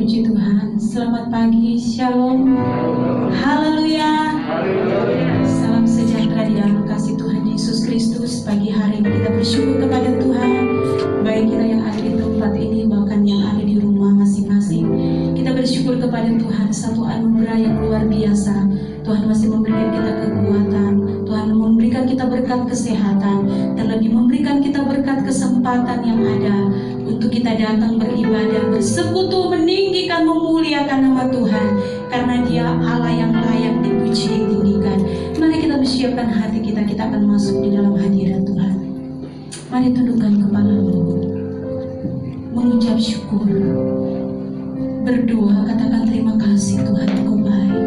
Puji Tuhan. Selamat pagi, Shalom. Haleluya. Salam sejahtera di dalam kasih Tuhan Yesus Kristus. Pagi hari ini kita bersyukur kepada Tuhan, baik kita yang ada di tempat ini bahkan yang ada di rumah masing-masing. Kita bersyukur kepada Tuhan, satu anugerah yang luar biasa. Tuhan masih memberikan kita kekuatan, Tuhan memberikan kita berkat kesehatan, terlebih memberikan kita berkat kesempatan yang ada untuk kita datang beribadah, bersekutu, meninggikan, memuliakan nama Tuhan, karena Dia Allah yang layak dipuji, ditinggikan. Mari kita bersiapkan hati kita, kita akan masuk di dalam hadirat Tuhan. Mari tundukkan kepalamu, mengucap syukur, berdoa, katakan terima kasih Tuhan, Engkau baik.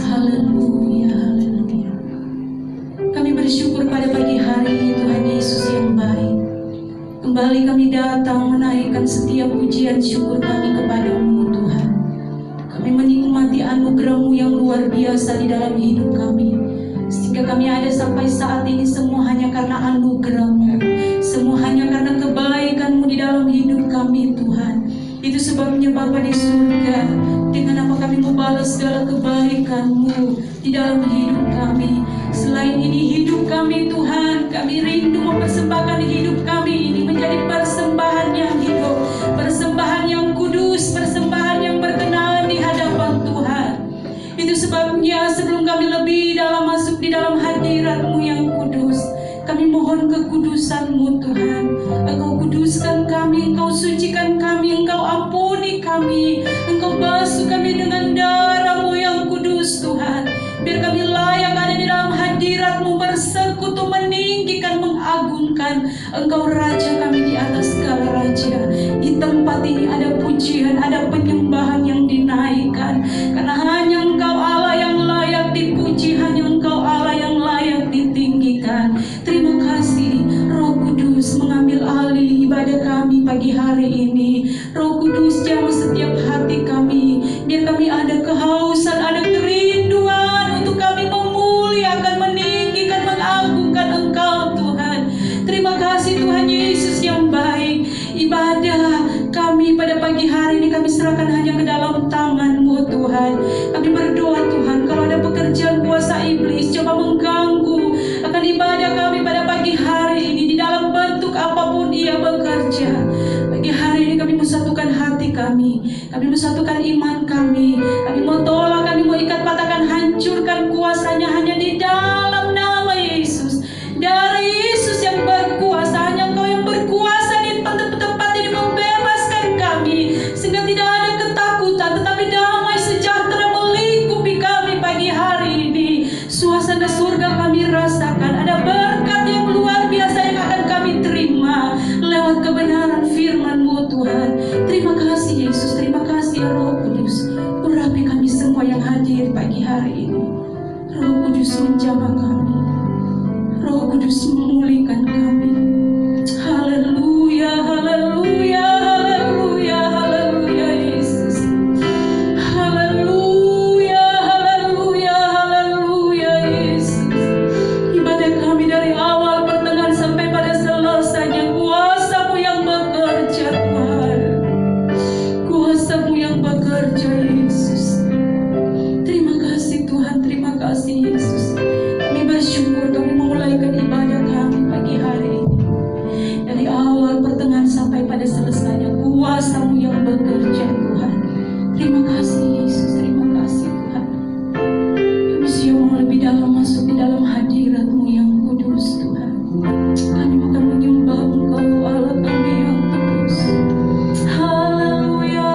Haleluya, haleluya. Kami bersyukur pada pagi hari ini Tuhan Yesus yang baik. Kembali kami datang menaikkan setiap pujian syukur kami kepadamu Tuhan. Kami menikmati anugerah-Mu yang luar biasa di dalam hidup kami, sehingga kami ada sampai saat ini semua hanya karena anugerah-Mu, semua hanya karena kebaikan-Mu di dalam hidup kami Tuhan. Itu sebabnya Bapa di surga, dengan apa kami membalas segala kebaikan-Mu di dalam hidup kami. Selain ini hidup kami Tuhan, kami rindu mempersembahkan hidup kami ini menjadi persembahan yang hidup, persembahan yang kudus, persembahan yang berkenan di hadapan Tuhan. Itu sebabnya sebelum kami lebih dalam masuk di dalam hadirat-Mu yang kudus, kami mohon kekudusan-Mu Tuhan. Engkau kuduskan kami, Engkau sucikan kami, Engkau ampuni kami, Engkau basuh kami dengan darah-Mu yang kudus Tuhan. Biar kami layak ada di dalam hadirat-Mu, bersekutu, meninggikan, mengagungkan Engkau Raja kami di atas segala raja. Di tempat ini ada pujian, ada penyembahan yang dinaikkan, karena hanya Engkau Allah yang layak dipuji, hanya Engkau Allah yang layak ditinggikan. Terima kasih Roh Kudus mengambil alih ibadah kami pagi hari ini. Roh Kudus jamah setiap hati kami, biar kami ada kehausan, ada kerinduan untuk kami memuliakan, meninggikan, mengagungkan Engkau Tuhan. Terima kasih Tuhan Yesus yang baik. Ibadah kami pada pagi hari ini kami serahkan hanya ke dalam tangan-Mu Tuhan. Kami berdoa Tuhan, kalau ada pekerjaan kuasa iblis coba mengganggu akan ibadah kami pada pagi hari ini, di dalam bentuk apapun ia bekerja. Pagi hari ini kami menyatukan hati kami menyatukan iman kami mau tolak, kami mau ikat, patahkan, hancurkan kuasanya hanya di dalam nama Yesus. Darah Yesus yang berkuasa, hanya Engkau yang berkuasa di tempat ini membebaskan kami, sehingga tidak ada ketakutan, tetapi damai sejahtera melingkupi kami pagi hari ini. Suasana surga kami rasakan, ada berkat yang luar biasa yang akan kami terima lewat kebenaran firman-Mu Tuhan. Terima kasih Yesus, terima kasih ya Roh Kudus. Urapi kami semua yang hadir pagi hari ini. Roh Kudus menjamah kami, Roh Kudus memulihkan kami. Haleluya, haleluya, haleluya, haleluya Yesus. Haleluya, haleluya, haleluya Yesus. Ibadah kami dari awal, pertengahan sampai pada selesainya, kuasa-Mu yang bekerja Tuhan. Kuasa-Mu yang bekerja Yesus. Terima kasih Tuhan, terima kasih Yesus. Kami bersyukur, kami memulaikan ibadah kami pagi hari ini. Dari awal, pertengahan sampai pada selesainya, kuasa-Mu yang bekerja Tuhan. Terima kasih Yesus, terima kasih Tuhan. Kami siap mau lebih dalam masuk di dalam hadirat-Mu yang kudus Tuhan. Kami akan menyembah Engkau Allah kami yang kudus. Haleluya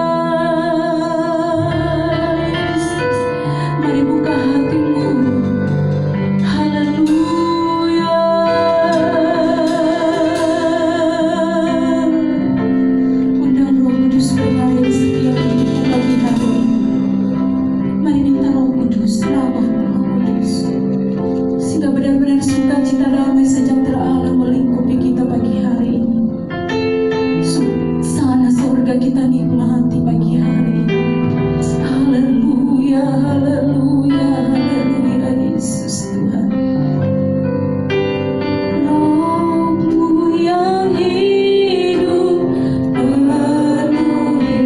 Yesus. Mari buka hatimu. Haleluya. Undang Roh Kudus menyertai setiap hidup pagi hari ini. Mari minta Roh Kudus, rawat Roh Kudus, sehingga benar-benar sukacita, damai sejahtera Allah melingkupi kita pagi hari ini. Sana surga kita nikmati pagi hari ini. Haleluya, haleluya, haleluya Yesus Tuhan. Roh-Mu yang hidup penuhi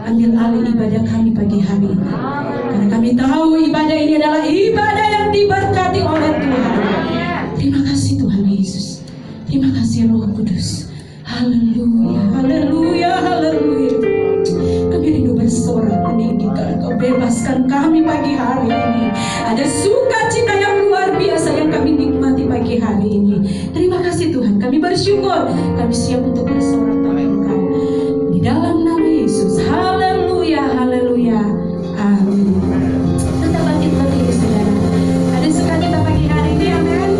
Ambil alih ibadah kami pagi hari ini. Karena kami tahu ibadah ini adalah ibadah yang diberkati oleh Tuhan. Terima kasih Tuhan Yesus. Terima kasih Roh Kudus. Haleluya, haleluya, haleluya. Kami rindu bersorak meninggikan Kau, bebaskan kami pagi hari ini. Ada sukacita yang luar biasa yang kami nikmati pagi hari ini. Terima kasih Tuhan, kami bersyukur. Kami siap untuk bersorak pada Engkau. Di dalam nama Yesus, haleluya, haleluya, amin. Tetap bangkit berdiri saudara. Ada sukacita pagi hari ini, amin.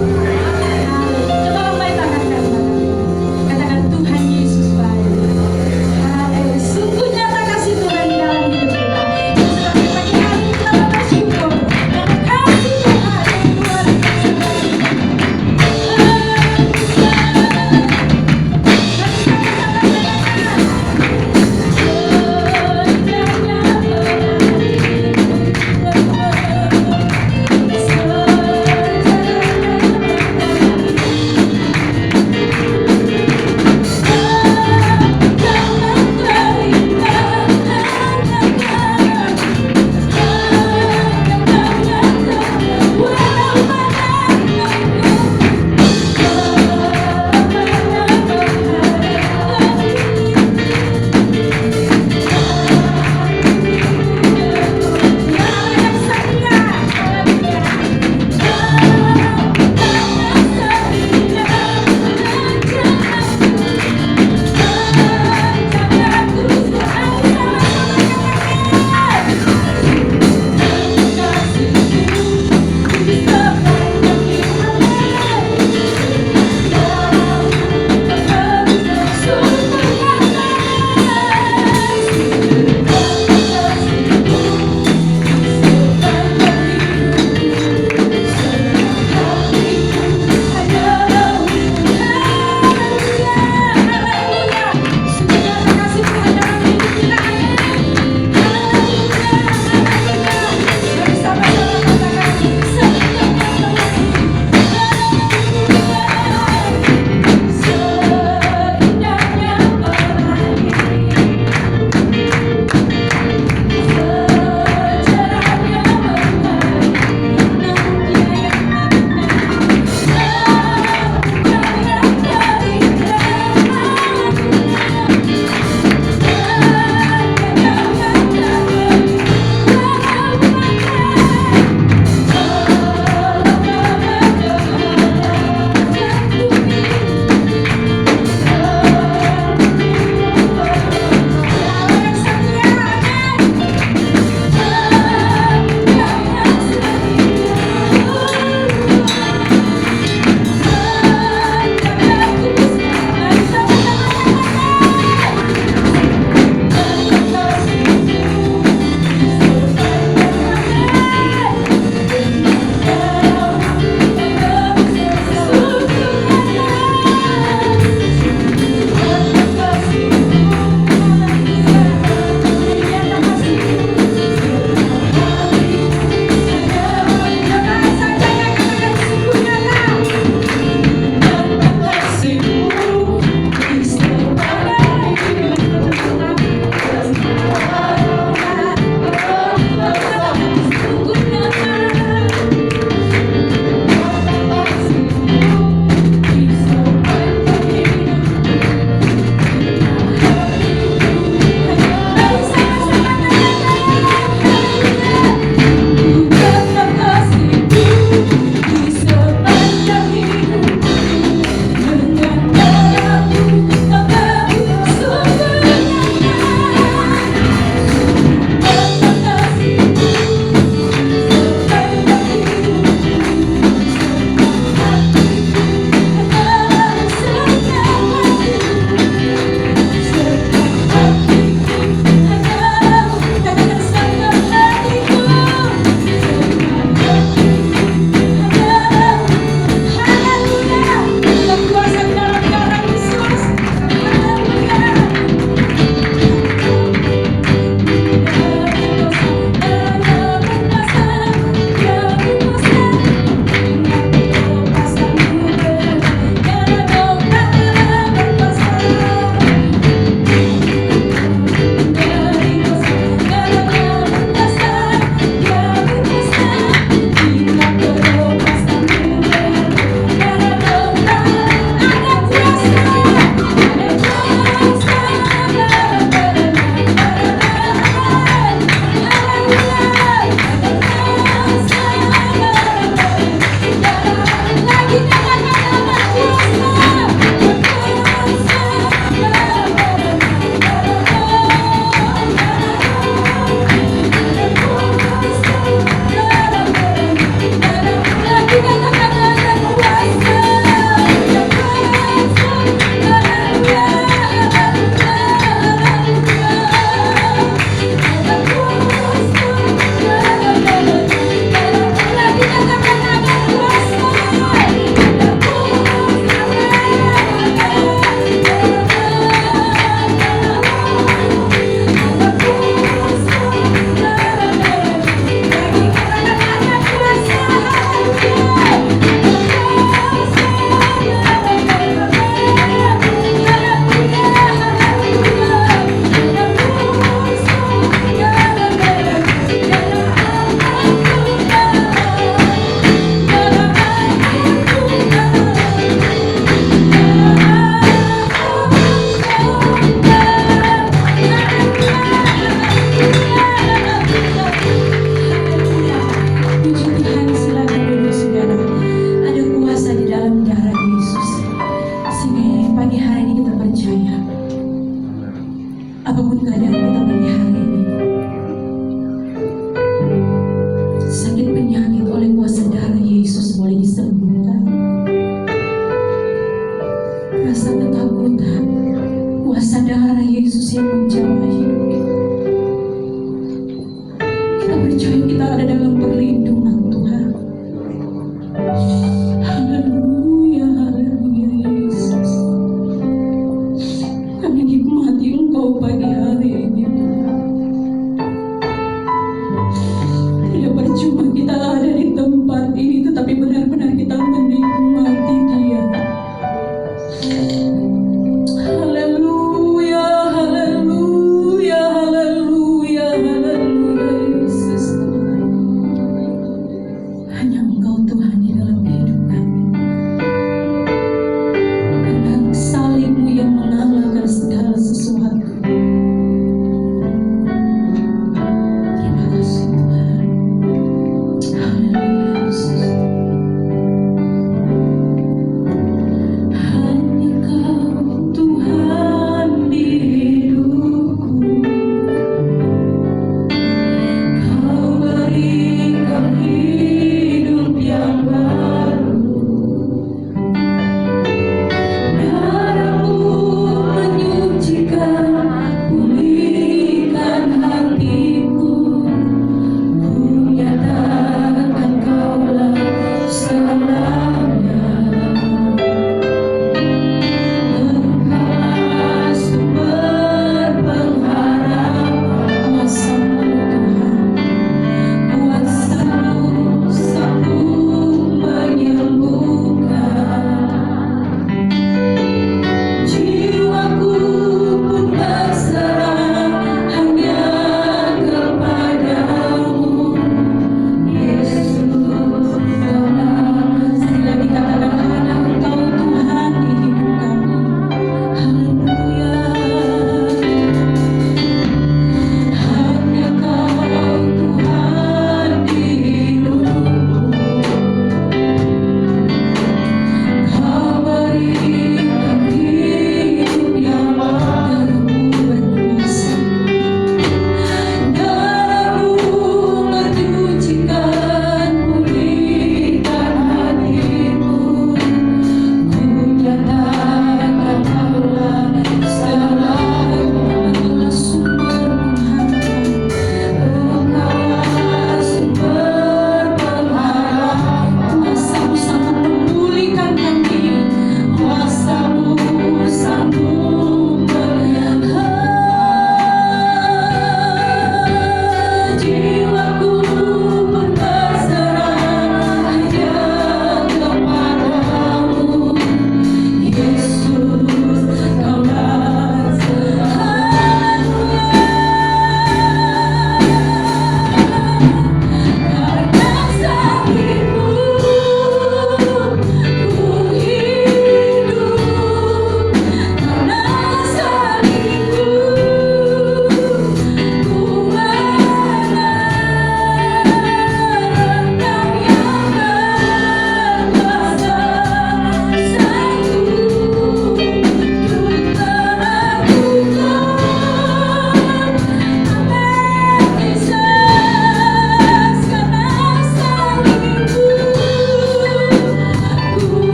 Coba lambaikan tangan kanan. Katakan Tuhan Yesus baik. Haleluya. Sungguh nyata kasih Tuhan di dalam hidup kita. Sukacita pagi hari ini kita bersyukur. Karena kasih Tuhan yang luar biasa. Haleluya.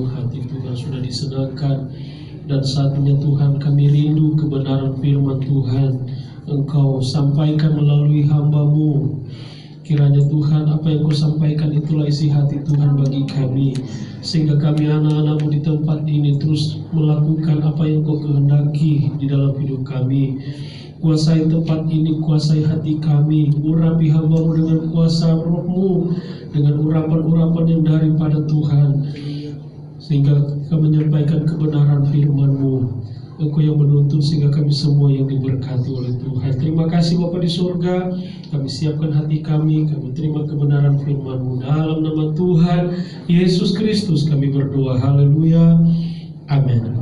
seluruh hati Tuhan sudah disenangkan. Dan saatnya Tuhan kami rindu kebenaran firman Tuhan Engkau sampaikan melalui hamba-Mu. Kiranya Tuhan apa yang Kau sampaikan itulah isi hati Tuhan bagi kami, sehingga kami anak-anak-Mu di tempat ini terus melakukan apa yang Kau kehendaki di dalam hidup kami. Kuasai tempat ini, kuasai hati kami, urapi hamba-Mu dengan kuasa Roh-Mu, dengan urapan-urapan yang daripada Tuhan, sehingga kami menyampaikan kebenaran firman-Mu. Engkau yang menuntun sehingga kami semua yang diberkati oleh Tuhan. Terima kasih Bapa di surga, kami siapkan hati kami terima kebenaran firman-Mu. Dalam nama Tuhan Yesus Kristus kami berdoa, haleluya, amin.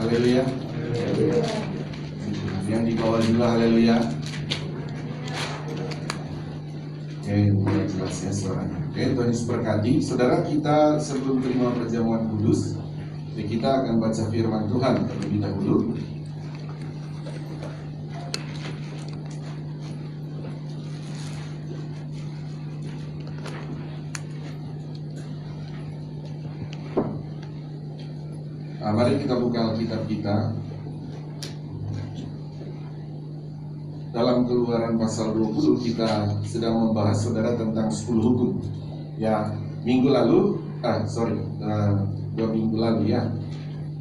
Haleluya. Yang di bawah juga haleluya. Oke, mulai jelas ya suaranya. Oke, Tuhan Yesus berkati. Saudara, kita sebelum terima perjamuan kudus, kita akan baca firman Tuhan terlebih dahulu. Nah, mari kita buka Alkitab kita dalam Keluaran pasal 20. Kita sedang membahas saudara tentang 10 hukum. Ya, minggu lalu, 2 minggu lalu ya,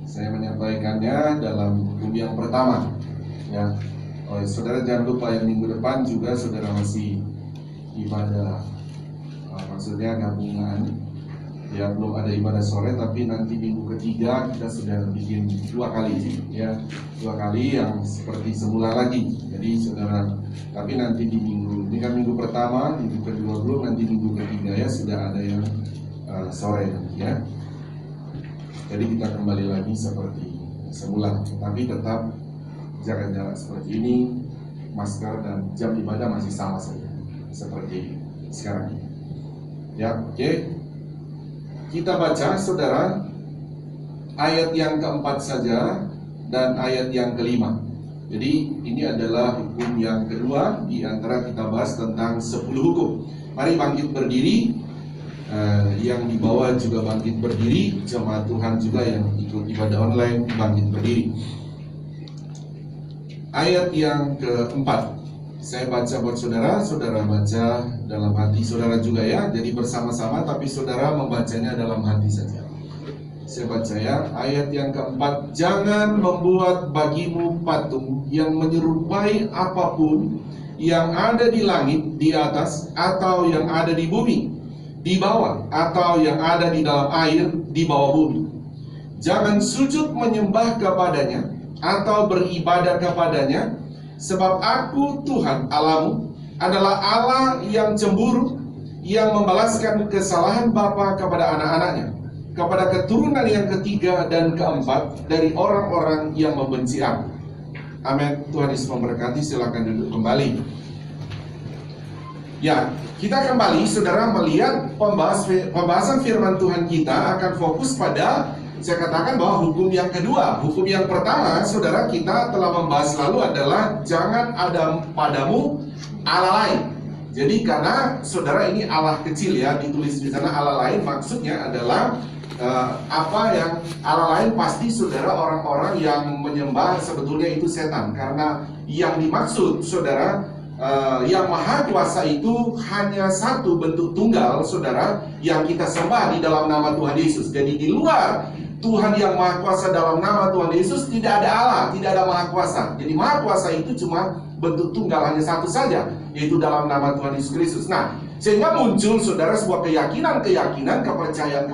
saya menyampaikannya dalam hukum yang pertama. Ya, saudara jangan lupa yang minggu depan juga saudara masih ibadah, maksudnya gabungan. Ya, belum ada ibadah sore, tapi nanti minggu ketiga kita sudah bikin 2 kali ya, 2 kali yang seperti semula lagi. Jadi saudara, tapi nanti di minggu ini kan minggu pertama, minggu kedua belum, nanti minggu ketiga ya sudah ada yang sore ya. Jadi kita kembali lagi seperti semula, tapi tetap jaga jarak seperti ini, masker dan jam ibadah masih sama saja seperti sekarang ya. Oke. Kita baca saudara ayat yang keempat saja dan ayat yang kelima. Jadi ini adalah hukum yang kedua di antara kita bahas tentang 10 hukum. Mari bangkit berdiri, yang di bawah juga bangkit berdiri, jemaat Tuhan juga yang ikut ibadah online bangkit berdiri. Ayat yang keempat saya baca buat saudara, saudara baca dalam hati saudara juga ya. Jadi bersama-sama tapi saudara membacanya dalam hati saja. Saya baca ya, ayat yang keempat. Jangan membuat bagimu patung yang menyerupai apapun yang ada di langit di atas, atau yang ada di bumi di bawah, atau yang ada di dalam air di bawah bumi. Jangan sujud menyembah kepadanya atau beribadah kepadanya, sebab aku Tuhan Allahmu adalah Allah yang cemburu, yang membalaskan kesalahan bapa kepada anak-anaknya, kepada keturunan yang ketiga dan keempat dari orang-orang yang membenci aku. Amin. Tuhan Yesus memberkati. Silakan duduk kembali. Ya, kita kembali saudara melihat pembahasan firman Tuhan kita akan fokus pada, saya katakan bahwa hukum yang kedua. Hukum yang pertama, saudara, kita telah membahas lalu adalah jangan ada padamu Allah lain. Jadi karena saudara ini Allah kecil ya, ditulis di sana Allah lain, maksudnya adalah apa yang Allah lain pasti saudara orang-orang yang menyembah sebetulnya itu setan. Karena yang dimaksud saudara, yang maha kuasa itu hanya satu bentuk tunggal saudara yang kita sembah di dalam nama Tuhan Yesus. Jadi di luar Tuhan yang maha kuasa dalam nama Tuhan Yesus tidak ada Allah, tidak ada maha kuasa. Jadi maha kuasa itu cuma bentuk tunggal, hanya satu saja, yaitu dalam nama Tuhan Yesus Kristus. Nah, sehingga muncul saudara sebuah keyakinan, kepercayaan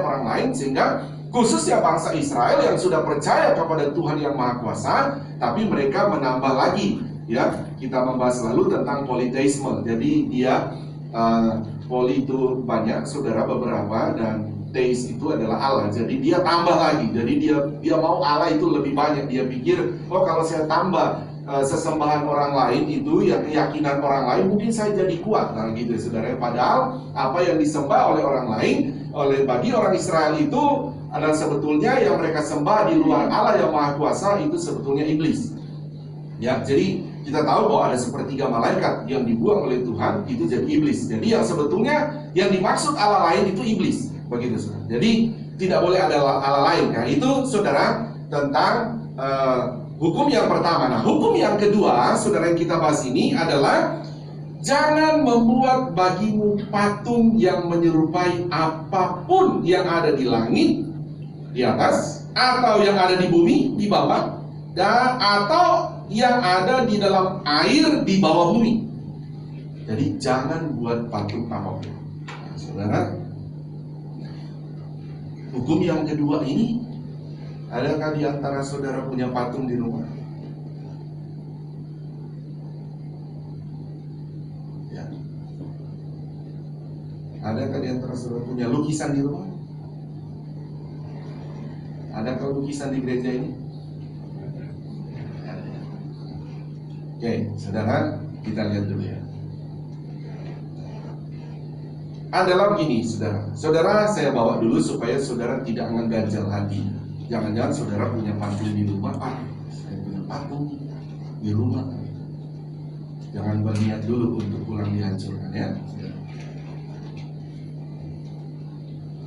orang lain, sehingga khususnya bangsa Israel yang sudah percaya kepada Tuhan yang maha kuasa, tapi mereka menambah lagi. Ya, kita membahas lalu tentang politeisme. Jadi dia poli itu banyak saudara, beberapa, dan teis itu adalah Allah. Jadi dia tambah lagi. Jadi dia mau Allah itu lebih banyak. Dia pikir, oh kalau saya tambah sesembahan orang lain itu, ya keyakinan orang lain, mungkin saya jadi kuat. Nah gitu saudara. Padahal apa yang disembah oleh orang lain, bagi orang Israel itu adalah sebetulnya yang mereka sembah di luar Allah yang maha kuasa itu sebetulnya iblis. Ya, jadi kita tahu bahwa ada sepertiga malaikat yang dibuang oleh Tuhan itu jadi iblis. Jadi yang sebetulnya yang dimaksud Allah lain itu iblis, begitu saudara. Jadi tidak boleh ada Allah lain. Nah, itu saudara tentang hukum yang pertama. Nah, hukum yang kedua, saudara, yang kita bahas ini adalah jangan membuat bagimu patung yang menyerupai apapun yang ada di langit, di atas, atau yang ada di bumi, di bawah, dan atau yang ada di dalam air di bawah bumi. Jadi jangan buat patung apapun. Nah, saudara, hukum yang kedua ini, adakah di antara saudara punya patung di rumah? Ya. Adakah di antara saudara punya lukisan di rumah? Adakah lukisan di gereja ini? Oke, saudara, kita lihat dulu ya. Adalah begini, saudara. Saudara, saya bawa dulu supaya saudara tidak ngeganjal hati. Jangan-jangan saudara punya patung di rumah, Pak. Saya punya patung di rumah. Jangan berniat dulu untuk pulang dihancurkan ya.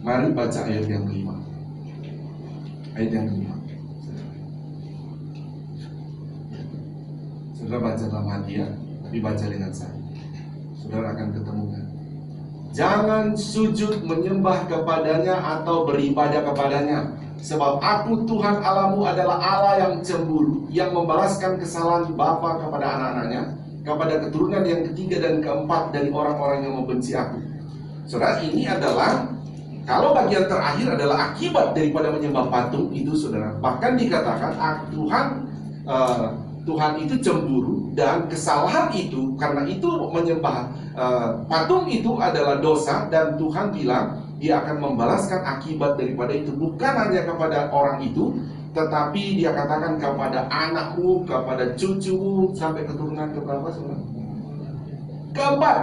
Mari baca ayat yang kelima. Ayat yang kelima. Saudara baca dalam hati ya, tapi baca dengan saya. Saudara akan ketemukan. Jangan sujud menyembah kepadanya atau beribadah kepadanya, sebab aku Tuhan Allahmu adalah Allah yang cemburu, yang membalaskan kesalahan bapa kepada anak-anaknya, kepada keturunan yang ketiga dan keempat dari orang-orang yang membenci aku. Saudara, ini adalah, kalau bagian terakhir adalah akibat daripada menyembah patung itu, saudara. Bahkan dikatakan Tuhan itu cemburu, dan kesalahan itu, karena itu menyembah patung itu adalah dosa, dan Tuhan bilang Dia akan membalaskan akibat daripada itu, bukan hanya kepada orang itu, tetapi Dia katakan kepada anakmu, kepada cucumu, sampai keturunan keberapa, saudara? Keempat.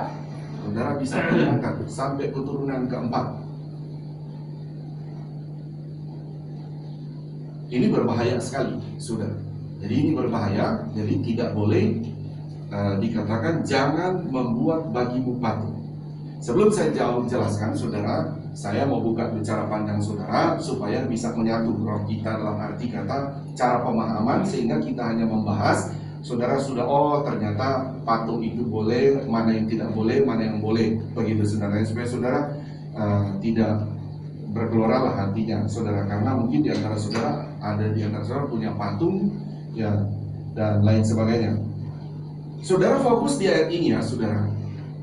Saudara bisa bayangkan, sampai keturunan keempat. Ini berbahaya sekali, saudara. Jadi ini berbahaya, jadi tidak boleh dikatakan jangan membuat bagimu patung. Sebelum saya jauh jelaskan, saudara, saya mau buka bicara pandang saudara supaya bisa menyatu roh kita dalam arti kata cara pemahaman, sehingga kita hanya membahas, saudara sudah, oh ternyata patung itu boleh, mana yang tidak boleh, mana yang boleh, begitu saudara, supaya saudara tidak bergelora lah hatinya, saudara, karena mungkin di antara saudara ada di antara saudara punya patung ya, dan lain sebagainya. Saudara fokus di ayat ini ya, saudara.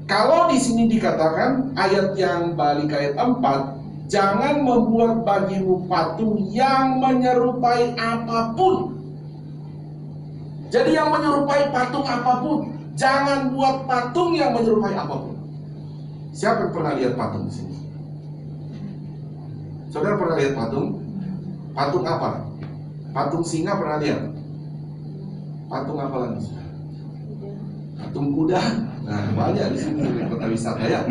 Kalau di sini dikatakan ayat yang balik ayat 4, jangan membuat bagimu patung yang menyerupai apapun. Jadi yang menyerupai patung apapun, jangan buat patung yang menyerupai apapun. Siapa yang pernah lihat patung di sini? Saudara pernah lihat patung? Patung apa? Patung singa pernah lihat? Patung apa lagi? Patung kuda. Nah, banyak di sini di kota wisata ya.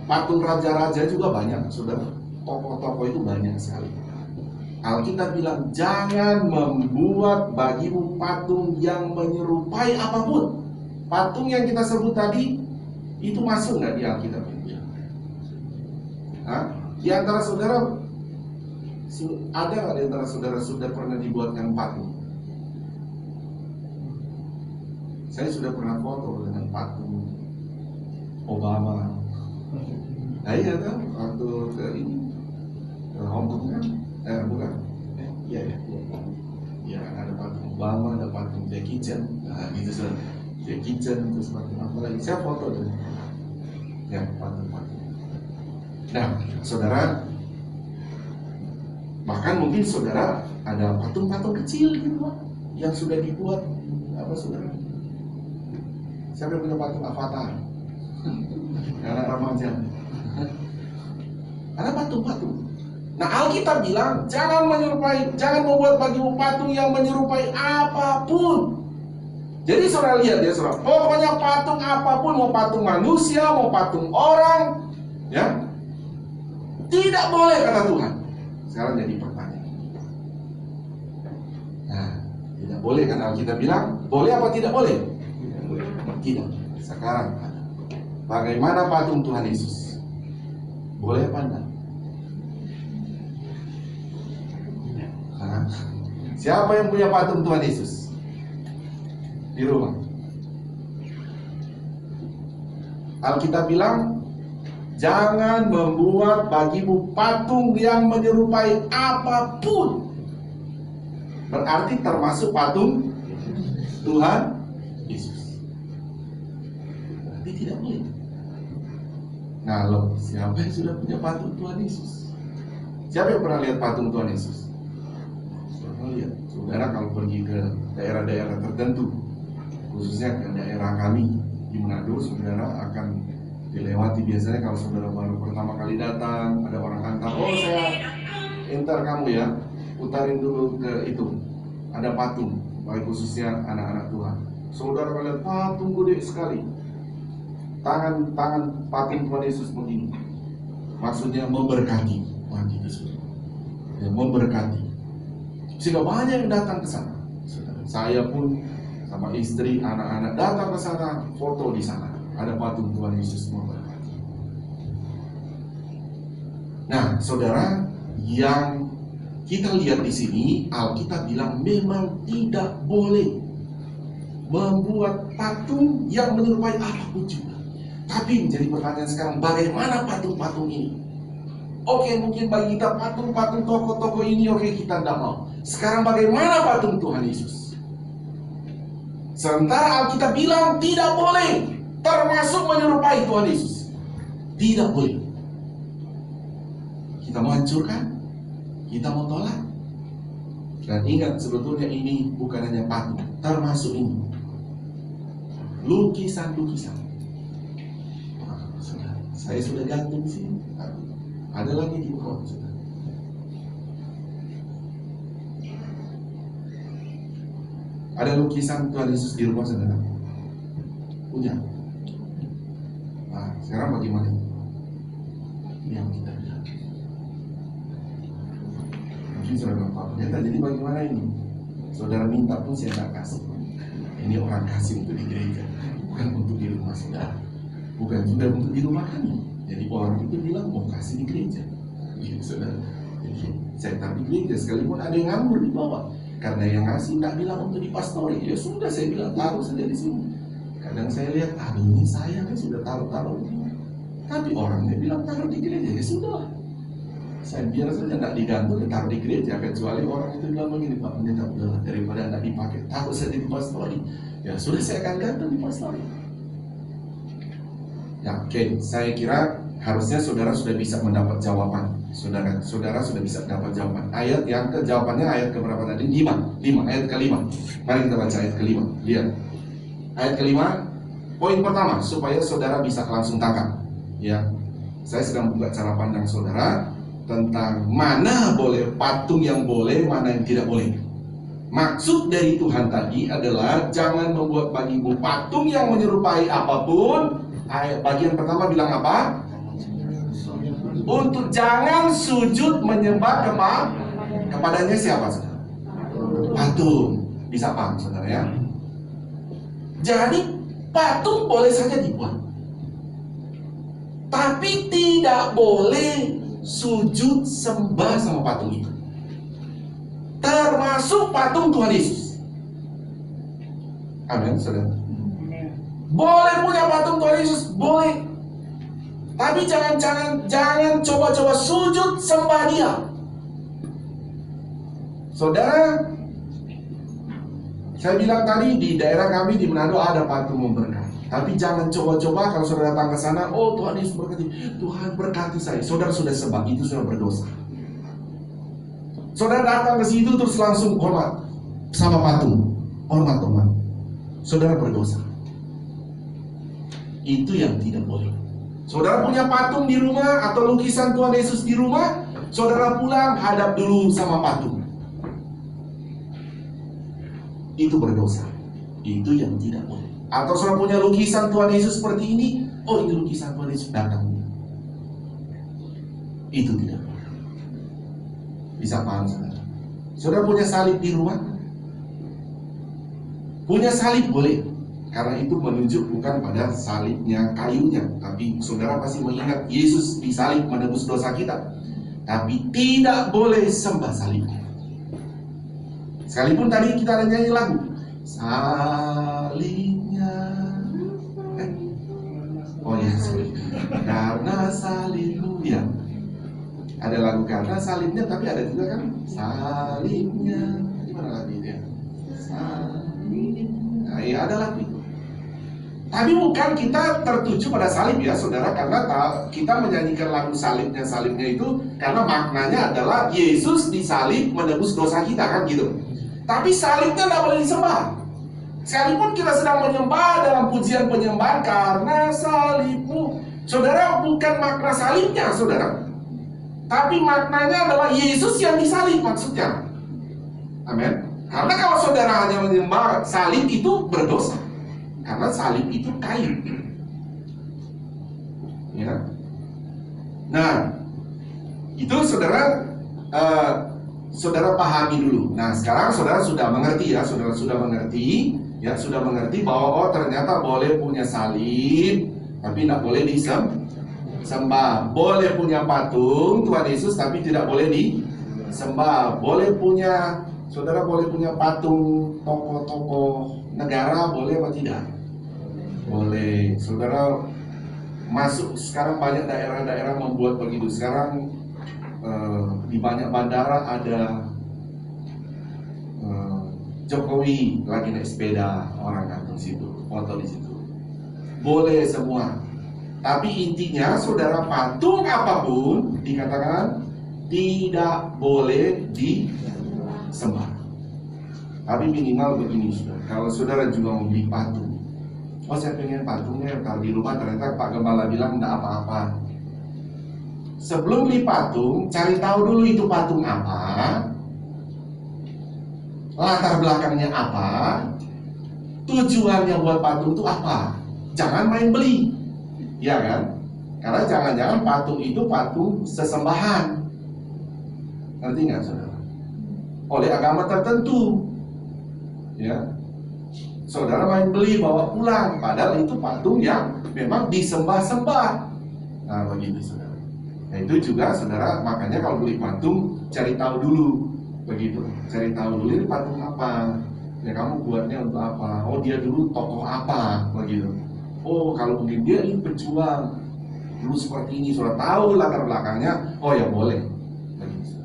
Patung raja-raja juga banyak, saudara. Tokoh-tokoh itu banyak sekali. Alkitab bilang jangan membuat bagimu patung yang menyerupai apapun. Patung yang kita sebut tadi itu masuk nggak di Alkitab? Hah? Di antara saudara ada nggak di antara saudara sudah pernah dibuatkan patung? Saya sudah pernah foto dengan patung Obama. Nah iya kan, waktu ke ini ke Hong Kong kan? Bukan? Iya ya. Ya ada patung Obama, ada patung Jackie Chan. Nah gitu saudara. Jackie Chan, terus patung apa lagi? Saya foto tuh. Ya patung-patung. Nah saudara, bahkan mungkin saudara ada patung-patung kecil gitu Pak, yang sudah dibuat apa saudara? Siapa yang punya patung Avatar? Anak remaja. Ada patung-patung. Nah Alkitab bilang jangan membuat bagimu patung yang menyerupai apapun. Jadi saudara lihat ya saudara, pokoknya patung apapun, mau patung manusia, mau patung orang, ya tidak boleh kata Tuhan. Sekarang jadi pertanyaan. Nah, Tidak boleh kan Alkitab bilang, boleh apa tidak boleh? Tidak. Sekarang bagaimana patung Tuhan Yesus? Boleh apa enggak? Hah? Siapa yang punya patung Tuhan Yesus di rumah? Alkitab bilang, jangan membuat bagimu patung yang menyerupai apapun. Berarti termasuk patung Tuhan Yesus. Berarti tidak boleh. Nah, loh, siapa yang sudah punya patung Tuhan Yesus? Siapa yang pernah lihat patung Tuhan Yesus? Pernah lihat. Saudara kalau pergi ke daerah-daerah tertentu, khususnya ke daerah kami di Manado, saudara akan dilewati. Biasanya kalau saudara baru pertama kali datang, ada orang antar, oh saya enter kamu ya, putarin dulu ke itu, ada patung, baik khususnya anak-anak Tuhan. Saudara melihat patung gede sekali, tangan patung Tuhan Yesus begini, maksudnya memberkati, ya, memberkati, sehingga banyak yang datang ke sana. Saya pun sama istri, anak-anak datang ke sana, foto di sana, ada patung Tuhan Yesus memberkati. Nah, saudara, yang kita lihat di sini, Alkitab bilang memang tidak boleh membuat patung yang menyerupai apapun juga. Tapi menjadi pertanyaan sekarang, bagaimana patung-patung ini? Oke, mungkin bagi kita patung-patung tokoh-tokoh ini oke, kita tidak mau. Sekarang bagaimana patung Tuhan Yesus? Sementara Alkitab bilang tidak boleh, termasuk menyerupai Tuhan Yesus. Tidak boleh. Kita mau hancurkan? Kita mau tolak. Dan ingat, sebetulnya ini bukan hanya patung, termasuk ini lukisan-lukisan. Saya sudah gantung di sini. Ada lagi di bawah. Ada lukisan Tuhan Yesus di rumah saudara? Punya. Nah, sekarang bagaimana? Ini yang kita lihat. Mungkin saudara Bapak ternyata, jadi bagaimana ini? Saudara minta pun saya tidak kasih. Ini orang kasih untuk di gereja, bukan untuk di rumah saudara, bukan juga untuk di rumah kami. Jadi orang itu bilang mau kasih di gereja, gitu saudara. Jadi saya taruh di gereja, sekalipun ada yang nganggur di bawah, karena yang ngasih tak bilang untuk dipastori. Ya sudah, saya bilang taruh saja di sini. Kadang saya lihat, aduh ini saya kan sudah taruh, tapi orangnya bilang taruh di gereja. Ya sudah, saya biar saja tidak digantung, taruh di gereja. Kecuali orang itu bilang begini, Pak Pendeta, udahlah daripada tidak dipakai, taruh saja di pastori. Ya sudah, saya akan gantung di pastori. Ya, oke, saya kira harusnya saudara sudah bisa mendapat jawaban. Saudara sudah bisa dapat jawaban. Ayat yang jawabannya ayat keberapa tadi? 5, ayat ke-5. Mari kita baca ayat ke-5. Lihat. Ayat ke-5, poin pertama supaya saudara bisa langsung tangkap. Ya. Saya sedang buka cara pandang saudara tentang mana boleh patung yang boleh, mana yang tidak boleh. Maksud dari Tuhan tadi adalah jangan membuat bagimu patung yang menyerupai apapun. Ayat bagian pertama bilang apa? Untuk jangan sujud menyembah kepadanya siapa saudara? Patung. Bisa paham saudara ya? Jadi patung boleh saja dibuat, tapi tidak boleh sujud sembah sama patung itu, termasuk patung Tuhan Yesus. Amin saudara. Boleh punya patung Tuhan Yesus, boleh. Tapi jangan coba-coba sujud sembah dia. Saudara, saya bilang tadi di daerah kami di Manado ada patung memberkati. Tapi jangan coba-coba kalau saudara datang ke sana, oh Tuhan Yesus berkati, Tuhan berkati saya. Saudara sudah sembah, itu sudah berdosa. Saudara datang ke situ terus langsung hormat sama patung, hormat. Saudara berdosa. Itu yang tidak boleh. Saudara punya patung di rumah atau lukisan Tuhan Yesus di rumah, saudara pulang hadap dulu sama patung. Itu berdosa. Itu yang tidak boleh. Atau saudara punya lukisan Tuhan Yesus seperti ini, oh ini lukisan Tuhan Yesus, datang. Itu tidak boleh. Bisa paham saudara? Saudara punya salib di rumah, Punya salib boleh, karena itu menunjuk bukan pada salibnya kayunya, tapi saudara pasti mengingat Yesus disalib menebus dosa kita. Tapi tidak boleh sembah salibnya. Sekalipun tadi kita ada nyanyi lagu salibnya, oh ya sorry, karena salibmu ya. Ada lagu karena salibnya, tapi ada juga kan salibnya. Gimana lagu itu ya? Salibnya. Nah, ya ada lagu itu. Tapi bukan kita tertuju pada salib ya saudara, karena kita menyanyikan lagu salibnya itu karena maknanya adalah Yesus disalib menebus dosa kita kan gitu. Tapi salibnya tidak boleh disembah. Sekalipun kita sedang menyembah dalam pujian penyembahan karena salibmu, saudara, bukan makna salibnya saudara, tapi maknanya adalah Yesus yang disalib maksudnya. Amin. Karena kalau saudara hanya menyembah salib itu berdosa, karena salib itu kayu. Ya. Nah, itu saudara saudara pahami dulu. Nah, sekarang saudara sudah mengerti ya, saudara sudah mengerti bahwa oh ternyata boleh punya salib, tapi tidak boleh disembah. Boleh punya patung Tuhan Yesus, tapi tidak boleh disembah. Saudara boleh punya patung tokoh-tokoh negara, boleh apa tidak? Boleh. Saudara masuk, sekarang banyak daerah-daerah membuat begitu. Sekarang di banyak bandara ada Jokowi lagi naik sepeda, orang gantung situ, foto di situ. Boleh semua. Tapi intinya saudara, patung apapun dikatakan tidak boleh disembah. Tapi minimal begini saudara, kalau saudara juga mau beli patung, oh saya pengen patungnya kalau di rumah, ternyata Pak Gembala bilang tidak apa-apa. Sebelum beli patung, cari tahu dulu itu patung apa, latar belakangnya apa, tujuannya buat patung itu apa. Jangan main beli, ya kan? Karena jangan-jangan patung itu patung sesembahan, ngerti nggak saudara? Oleh agama tertentu, ya. Saudara main beli bawa pulang, padahal itu patung yang memang disembah-sembah. Nah begitu saudara. Nah itu juga saudara, makanya kalau beli patung cari tahu dulu, begitu. Cari tahu dulu ini patung apa, ya kamu buatnya untuk apa? Oh dia dulu tokoh apa, begitu. Oh kalau mungkin dia ini pejuang dulu seperti ini, saudara tahu latar belakangnya, oh ya boleh. Begitu.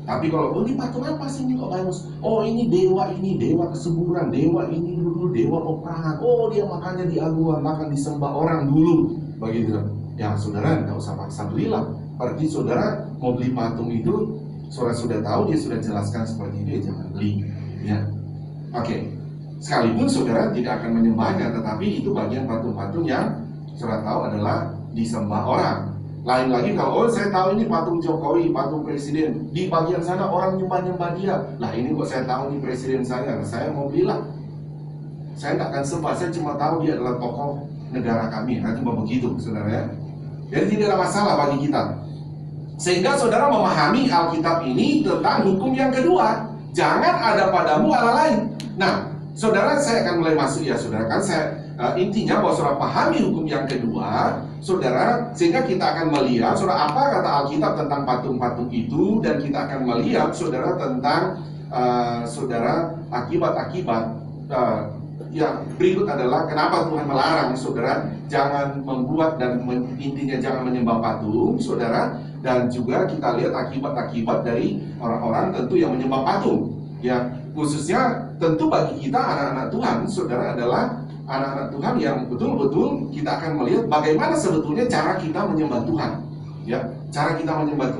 Tapi kalau ini patung apa sih ini kok bagus? Oh ini dewa kesuburan, dewa ini dulu dewa peperangan. Oh dia makannya di aguan, makan disembah orang dulu, begitu. Ya saudara tidak usah paksa belilah. Berarti saudara mau beli patung itu, saudara sudah tahu, dia sudah jelaskan seperti itu, ya jangan beli. Ya, oke. Sekalipun saudara tidak akan menyembahnya, tetapi itu bagian patung-patung yang saudara tahu adalah disembah orang. Lain lagi kalau saya tahu ini patung Jokowi, patung presiden, di bagian sana orang nyembah-nyembah dia. Lah ini kok saya tahu ini presiden saya mau belilah. Saya tidak akan sembah, saya cuma tahu dia adalah tokoh negara kami. Nah cuma begitu saudara ya. Jadi tidak ada masalah bagi kita. Sehingga saudara memahami Alkitab ini tentang hukum yang kedua. Jangan ada padamu Allah lain. Nah, saudara saya akan mulai masuk ya saudara. Kan saya intinya bahwa saudara pahami hukum yang kedua, saudara, sehingga kita akan melihat saudara apa kata Alkitab tentang patung-patung itu, dan kita akan melihat saudara tentang saudara akibat-akibat yang berikut adalah kenapa Tuhan melarang saudara jangan membuat dan intinya jangan menyembah patung saudara, dan juga kita lihat akibat-akibat dari orang-orang tentu yang menyembah patung ya, khususnya tentu bagi kita anak-anak Tuhan saudara adalah anak-anak Tuhan yang betul-betul kita akan melihat bagaimana sebetulnya cara kita menyembah Tuhan ya, cara kita menyembah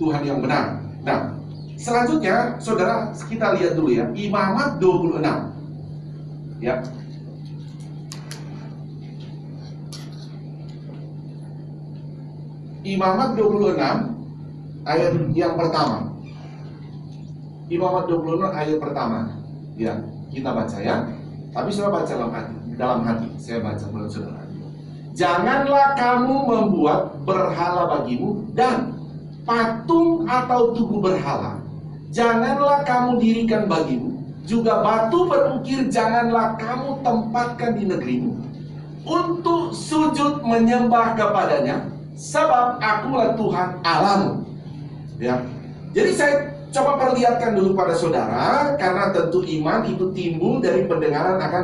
Tuhan yang benar. Nah selanjutnya saudara kita lihat dulu ya Imamat 26 ya. Imamat 26 ayat yang pertama. Imamat 26 ayat pertama. Ya, kita baca ya. Tapi saudara baca dalam hati. Saya baca menurut saudara. Janganlah kamu membuat berhala bagimu dan patung atau tugu berhala. Janganlah kamu dirikan bagimu juga batu berukir janganlah kamu tempatkan di negerimu untuk sujud menyembah kepadanya, sebab akulah Tuhan Allahmu. Ya. Jadi saya coba perlihatkan dulu pada saudara, karena tentu iman itu timbul dari pendengaran akan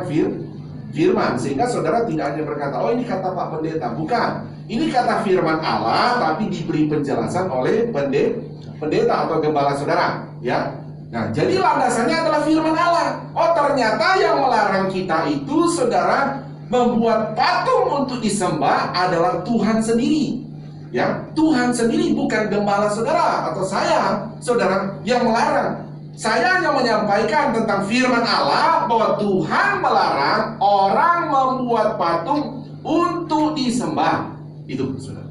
firman, sehingga saudara tidak hanya berkata, oh ini kata Pak Pendeta. Bukan, ini kata firman Allah, tapi diberi penjelasan oleh pendeta atau gembala saudara. Ya. Nah, jadi landasannya adalah firman Allah. Oh, ternyata yang melarang kita itu, saudara, membuat patung untuk disembah adalah Tuhan sendiri. Ya, Tuhan sendiri, bukan gembala saudara atau saya, saudara, yang melarang. Saya hanya menyampaikan tentang firman Allah bahwa Tuhan melarang orang membuat patung untuk disembah. Itu, saudara.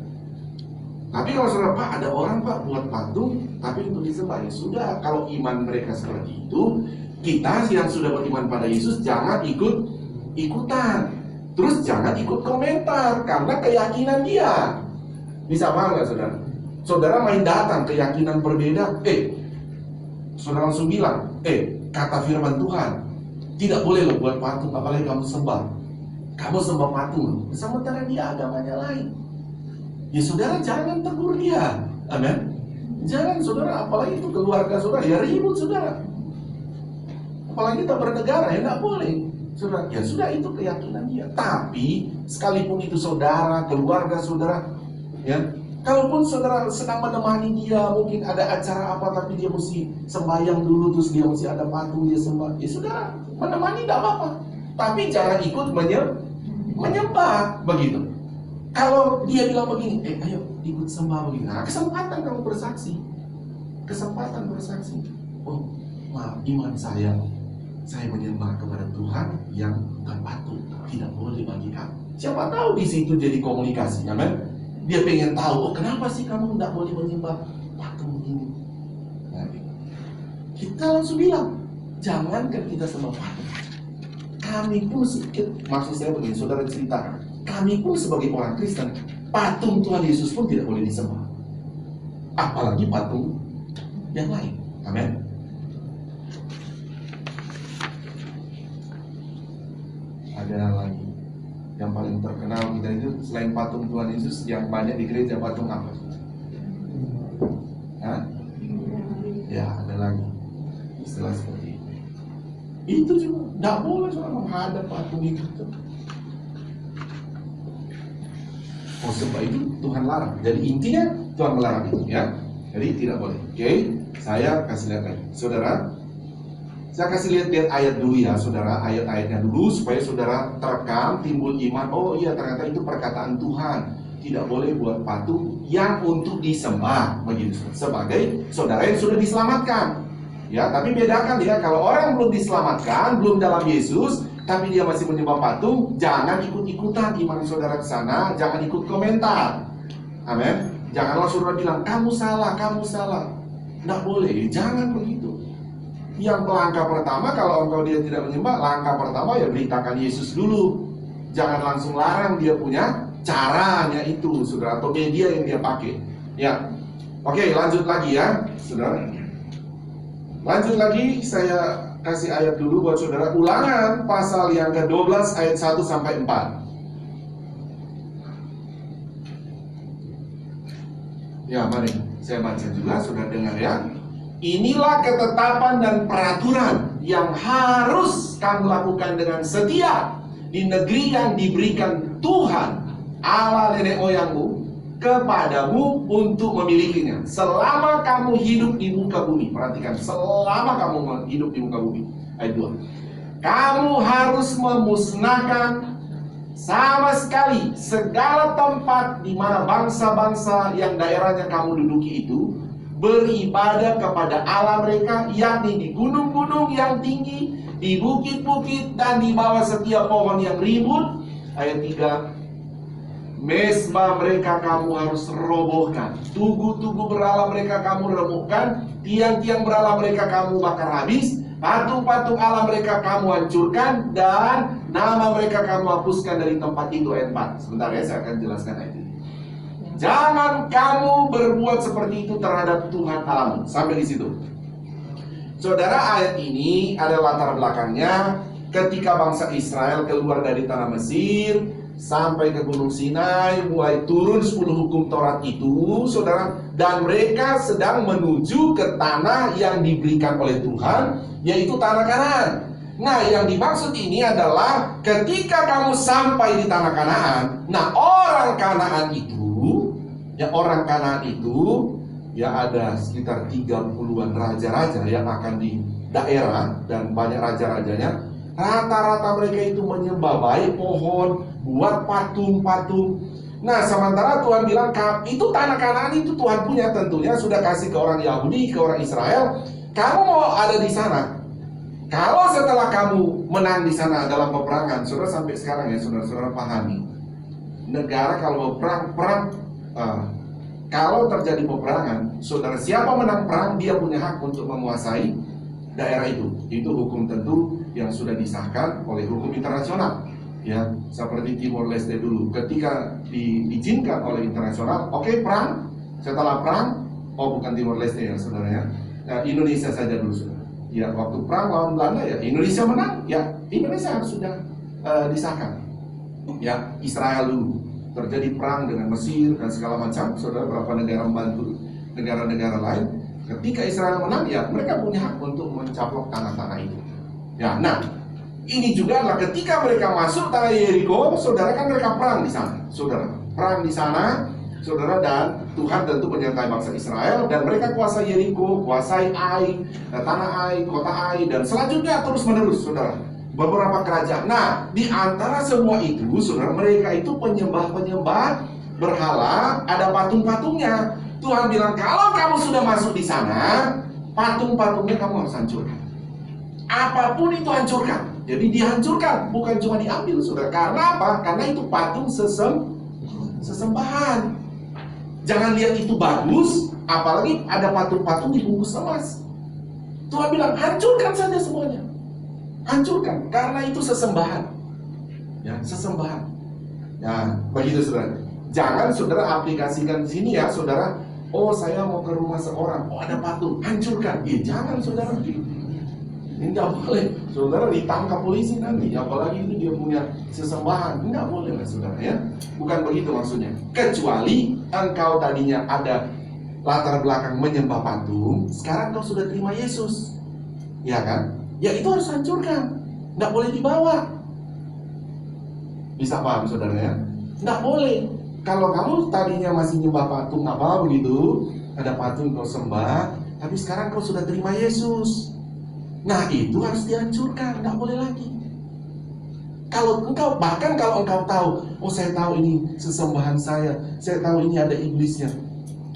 Tapi kalau saudara, Pak, ada orang Pak buat patung tapi untuk disembah, ya sudah. Kalau iman mereka seperti itu, kita yang sudah beriman pada Yesus jangan ikutan. Terus jangan ikut komentar karena keyakinan dia. Bisa paham nggak saudara? Saudara main datang keyakinan berbeda, saudara langsung bilang, kata firman Tuhan tidak boleh lo buat patung, apalagi kamu sembah. Kamu sembah patung, sementara dia agamanya lain. Ya saudara jangan tegur dia, amin. Jangan saudara, apalagi itu keluarga saudara, ya ribut saudara. Apalagi kita bernegara, ya nggak boleh. Saudara, ya sudah itu keyakinan dia. Tapi sekalipun itu saudara, keluarga saudara, ya, kalaupun saudara sedang menemani dia, mungkin ada acara apa, tapi dia mesti sembahyang dulu, terus dia mesti ada patung dia sembah. Ya saudara, menemani tidak apa-apa. Tapi jangan ikut menyembah begitu. Kalau dia bilang begini, ayo ikut sembah begini. Nah, kesempatan kamu bersaksi. Kesempatan bersaksi. Oh, maaf, iman saya menyembah kepada Tuhan yang bukan patung. Tidak boleh bagi kamu. Siapa tahu di situ jadi komunikasi, amin. Dia pengen tahu, oh kenapa sih kamu tidak boleh menyembah patung ini? Nah, kita langsung bilang, jangankan kita sembah patung. Kami pun sedikit, maksud saya begini, saudara ceritakan, kami pun sebagai orang Kristen, patung Tuhan Yesus pun tidak boleh disembah. Apalagi patung yang lain. Amin. Ada lagi yang paling terkenal kita itu selain patung Tuhan Yesus yang banyak di gereja, patung apa? Hah? Ya, ada lagi istilah seperti itu. Itu juga tidak boleh soal menghadap patung itu. Oh, sebab itu Tuhan larang. Jadi intinya Tuhan melarang itu, ya. Jadi tidak boleh. Oke, saya kasih lihat lagi, saudara. Saya kasih lihat ayat dulu ya, saudara, ayat-ayatnya dulu supaya saudara terekam, timbul iman. Oh iya, ternyata itu perkataan Tuhan. Tidak boleh buat patung yang untuk disembah, begitu. Sebagai saudara yang sudah diselamatkan. Ya, tapi bedakan ya, kalau orang belum diselamatkan, belum dalam Yesus, tapi dia masih menyembah patung, jangan ikut-ikutan iman saudara ke sana, jangan ikut komentar. Amin. Janganlah saudara bilang, kamu salah, kamu salah. Tidak boleh, jangan begitu. Yang langkah pertama, kalau engkau dia tidak menyembah, langkah pertama ya beritakan Yesus dulu. Jangan langsung larang, dia punya caranya itu, saudara, atau media yang dia pakai. Ya, oke, lanjut lagi ya, saudara. Lanjut lagi, saya kasih ayat dulu buat saudara. Ulangan pasal yang ke-12 ayat 1 sampai 4. Ya, mari saya baca juga, saudara dengar ya. Inilah ketetapan dan peraturan yang harus kamu lakukan dengan setia di negeri yang diberikan Tuhan Allah nenek moyangmu kepadamu untuk memilikinya selama kamu hidup di muka bumi. Perhatikan, selama kamu hidup di muka bumi. Ayat 2. Kamu harus memusnahkan sama sekali segala tempat di mana bangsa-bangsa yang daerahnya kamu duduki itu beribadah kepada Allah mereka, yakni di gunung-gunung yang tinggi, di bukit-bukit, dan di bawah setiap pohon yang ribut. Ayat 3. Mesbah mereka kamu harus robohkan, tugu-tugu berhala mereka kamu remukkan, tiang-tiang berhala mereka kamu bakar habis, patung-patung Allah mereka kamu hancurkan, dan nama mereka kamu hapuskan dari tempat itu. Ayat 4. Sebentar ya, saya akan jelaskan ayat ini. Jangan kamu berbuat seperti itu terhadap Tuhan Allahmu. Sampai di situ. Saudara, ayat ini ada latar belakangnya ketika bangsa Israel keluar dari tanah Mesir sampai ke Gunung Sinai, mulai turun 10 hukum Taurat itu, saudara, dan mereka sedang menuju ke tanah yang diberikan oleh Tuhan, yaitu tanah Kanaan. Nah, yang dimaksud ini adalah ketika kamu sampai di tanah Kanaan, nah orang Kanaan itu ya ada sekitar 30-an raja-raja yang akan di daerah dan banyak raja-rajanya. Rata-rata mereka itu menyembah baik pohon, buat patung-patung. Nah, sementara Tuhan bilang itu tanah Kanaan itu Tuhan punya, tentunya sudah kasih ke orang Yahudi, ke orang Israel. Kamu mau ada di sana. Kalau setelah kamu menang di sana dalam peperangan, saudara, sampai sekarang ya saudara-saudara pahami, negara kalau perang, kalau terjadi peperangan, saudara, siapa menang perang, dia punya hak untuk menguasai daerah itu. Itu hukum tentu yang sudah disahkan oleh hukum internasional. Ya, seperti Timor Leste dulu, ketika diizinkan oleh internasional, oke, perang. Setelah perang, bukan Timor Leste ya saudara ya, Indonesia saja dulu saudara. Ya, waktu perang lawan Belanda ya Indonesia menang, ya Indonesia sudah disahkan. Ya, Israel dulu terjadi perang dengan Mesir dan segala macam, saudara, berapa negara membantu negara-negara lain. Ketika Israel menang, ya mereka punya hak untuk mencaplok tanah-tanah itu. Ya, nah ini juga adalah ketika mereka masuk tanah Yeriko, saudara, kan mereka perang di sana, saudara, perang di sana, saudara, dan Tuhan tentu menyertai bangsa Israel dan mereka kuasai Yeriko, kuasai Ai, tanah Ai, kota Ai, dan selanjutnya terus menerus, saudara, beberapa kerajaan. Nah, di antara semua itu, saudara, mereka itu penyembah berhala, ada patung-patungnya. Tuhan bilang, kalau kamu sudah masuk di sana, patung-patungnya kamu harus hancurkan. Apapun itu hancurkan. Jadi dihancurkan, bukan cuma diambil, saudara. Karena apa? Karena itu patung sesembahan. Jangan lihat itu bagus, apalagi ada patung-patung dibungkus emas. Tuhan bilang, hancurkan saja semuanya. Hancurkan, karena itu sesembahan. Ya, sesembahan. Ya, begitu saudara. Jangan saudara aplikasikan di sini ya, saudara. Oh, saya mau ke rumah seorang, ada patung, hancurkan. Jangan saudara. Ini nggak boleh, saudara, ditangkap polisi nanti. Apalagi itu dia punya sesembahan, nggak boleh lah saudara ya. Bukan begitu maksudnya. Kecuali engkau tadinya ada latar belakang menyembah patung, sekarang kau sudah terima Yesus, ya kan? Ya itu harus hancurkan, nggak boleh dibawa. Bisa paham saudara ya? Nggak boleh. Kalau kamu tadinya masih nyembah patung apa begitu, ada patung kau sembah, tapi sekarang kau sudah terima Yesus. Nah itu harus dihancurkan, nggak boleh lagi. Kalau engkau, bahkan kalau engkau tahu, oh saya tahu ini sesembahan saya tahu ini ada iblisnya,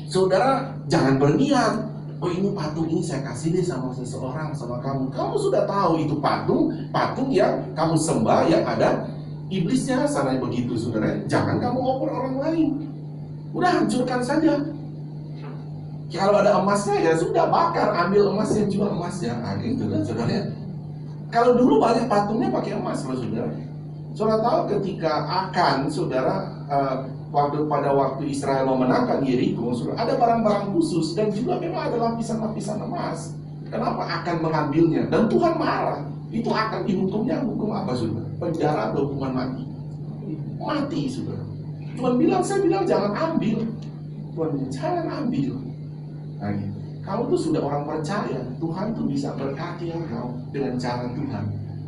saudara jangan berniat, oh ini patung ini saya kasih deh sama seseorang, sama kamu. Kamu sudah tahu itu patung yang kamu sembah yang ada iblisnya, sana begitu saudara. Jangan kamu ngoper orang lain, udah hancurkan saja. Kalau ada emasnya ya sudah bakar, ambil emasnya, jual emasnya, gitu kan saudara. Kalau dulu banyak patungnya pakai emas loh saudara. Saudara tahu ketika akan saudara pada waktu Israel memenangkan Yeriko, saudara, ada barang-barang khusus dan juga memang ada lapisan-lapisan emas. Kenapa akan mengambilnya? Dan Tuhan marah. Itu akan dihukumnya hukum apa saudara? Penjara atau hukuman mati? Mati saudara. Saya bilang jangan ambil. Tuhan bilang jangan ambil. Nah, gitu. Kamu tuh sudah orang percaya, Tuhan tuh bisa berkati engkau dengan cara Tuhan.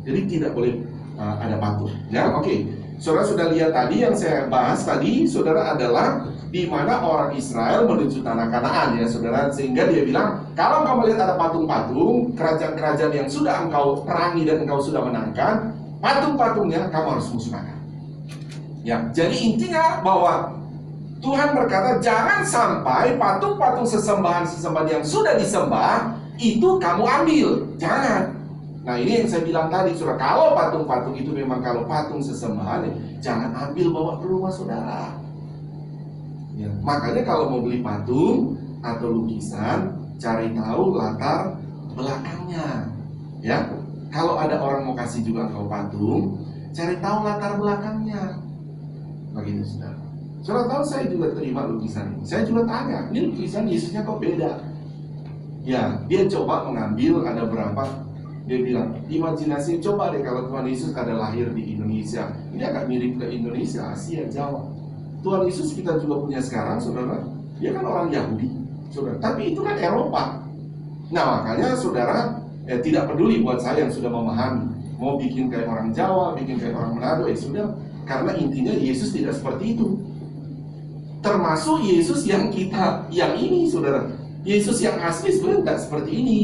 Jadi tidak boleh ada patung. Ya, oke. Saudara sudah lihat tadi yang saya bahas tadi, saudara, adalah di mana orang Israel menuju tanah Kanaan ya, saudara. Sehingga dia bilang, kalau engkau melihat ada patung-patung, kerajaan-kerajaan yang sudah engkau perangi dan engkau sudah menangkan, patung-patungnya kamu harus musnahkan. Ya, jadi intinya bahwa Tuhan berkata, jangan sampai patung-patung sesembahan yang sudah disembah itu kamu ambil. Jangan. Nah ini yang saya bilang tadi, saudara, kalau patung-patung itu memang kalau patung sesembahan, jangan ambil bawa ke rumah saudara. Ya, makanya kalau mau beli patung atau lukisan, cari tahu latar belakangnya. Ya, kalau ada orang mau kasih juga kau patung, cari tahu latar belakangnya. Begitu saudara. Saudara tahu saya juga terima lukisan ini. Saya juga tanya, ini lukisan Yesusnya kok beda? Ya, dia coba mengambil ada berapa. Dia bilang, imajinasi coba deh kalau Tuhan Yesus ada lahir di Indonesia. Ini agak mirip ke Indonesia, Asia, Jawa. Tuhan Yesus kita juga punya sekarang, saudara. Dia kan orang Yahudi, saudara. Tapi itu kan Eropa. Nah, makanya saudara tidak peduli buat saya yang sudah memahami. Mau bikin kayak orang Jawa, bikin kayak orang Manado, ya sudah. Karena intinya Yesus tidak seperti itu. Termasuk Yesus yang ini, saudara. Yesus yang asli sebenarnya tidak seperti ini.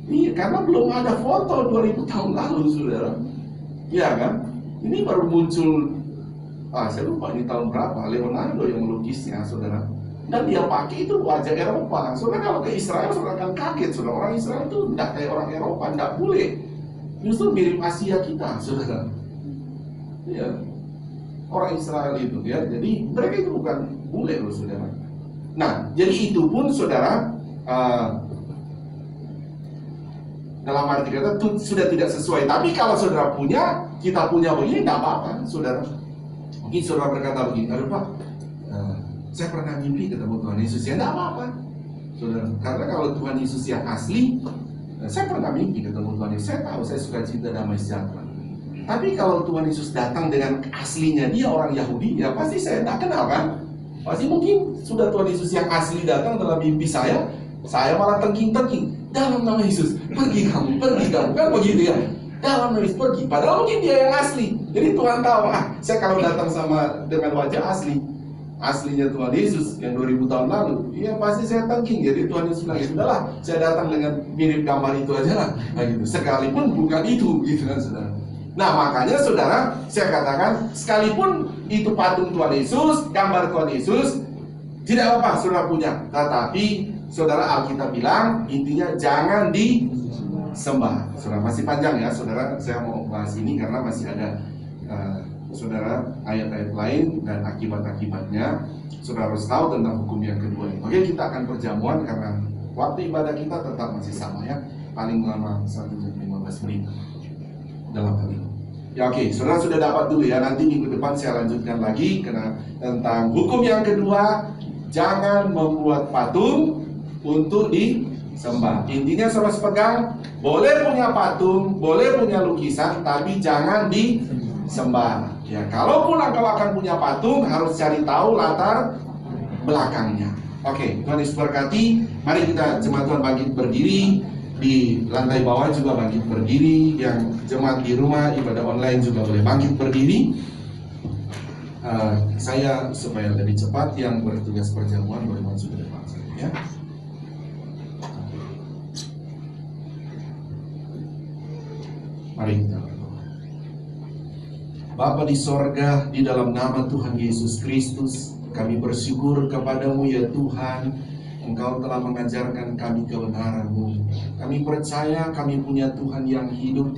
Iya, karena belum ada foto 2000 tahun lalu, saudara. Iya kan? Ini baru muncul, saya lupa ini tahun berapa, Leonardo yang melukisnya, saudara. Dan dia pakai itu wajah Eropa. Saudara kalau ke Israel, saudara akan kaget, saudara. Orang Israel itu tidak kayak orang Eropa, tidak boleh. Justru mirip Asia kita, saudara. Iya. Orang Israel itu, ya. Jadi mereka itu bukan bule loh, saudara. Nah, jadi itu pun, saudara, dalam arti kata itu sudah tidak sesuai. Tapi kalau saudara punya, kita punya begini, tidak apa-apa, saudara. Mungkin saudara berkata begini, aduh Pak, saya pernah mimpi ketemu Tuhan Yesus. Ya tidak apa-apa, saudara. Karena kalau Tuhan Yesus yang asli, saya pernah mimpi ketemu Tuhan Yesus. Saya tahu saya suka cinta damai sejahtera. Tapi kalau Tuhan Yesus datang dengan aslinya dia orang Yahudi, ya pasti saya tidak kenal kan. Pasti mungkin sudah Tuhan Yesus yang asli datang dalam mimpi saya malah tengking-tengking. Dalam nama Yesus, pergi kamu, kan begitu ya. Dalam nama Yesus pergi, padahal mungkin dia yang asli. Jadi Tuhan tahu, saya kalau datang dengan wajah aslinya Tuhan Yesus yang 2000 tahun lalu, ya pasti saya tengking. Jadi Tuhan Yesus bilang, ya sudahlah, saya datang dengan mirip gambar itu aja lah. Nah, gitu. Sekalipun bukan itu, gitu kan saudara. Nah makanya saudara, saya katakan, sekalipun itu patung Tuhan Yesus, gambar Tuhan Yesus, tidak apa-apa saudara punya. Tetapi saudara, Alkitab bilang intinya jangan disembah. Saudara, masih panjang ya saudara, saya mau bahas ini karena masih ada saudara ayat-ayat lain dan akibat-akibatnya. Saudara harus tahu tentang hukum yang kedua ini. Oke, kita akan perjamuan karena waktu ibadah kita tetap masih sama ya, paling lama 1 jam 15 menit dalam hal ini. Ya oke, saudara sudah dapat dulu ya. Nanti minggu depan saya lanjutkan lagi karena tentang hukum yang kedua, jangan membuat patung untuk disembah. Intinya saudara pegang, boleh punya patung, boleh punya lukisan, tapi jangan disembah. Ya, kalaupun engkau akan punya patung, harus cari tahu latar belakangnya. Oke, Tuhan Yesus berkati. Mari kita jemaat Tuhan bangkit berdiri. Di lantai bawah juga bangkit berdiri. Yang jemaat di rumah ibadah online juga boleh bangkit berdiri. Saya supaya lebih cepat, yang bertugas perjamuan boleh maju ke depan ya. Mari kita berdoa. Bapa di sorga, di dalam nama Tuhan Yesus Kristus, kami bersyukur kepadamu ya Tuhan. Engkau telah mengajarkan kami kebenaran-Mu. Kami percaya kami punya Tuhan yang hidup.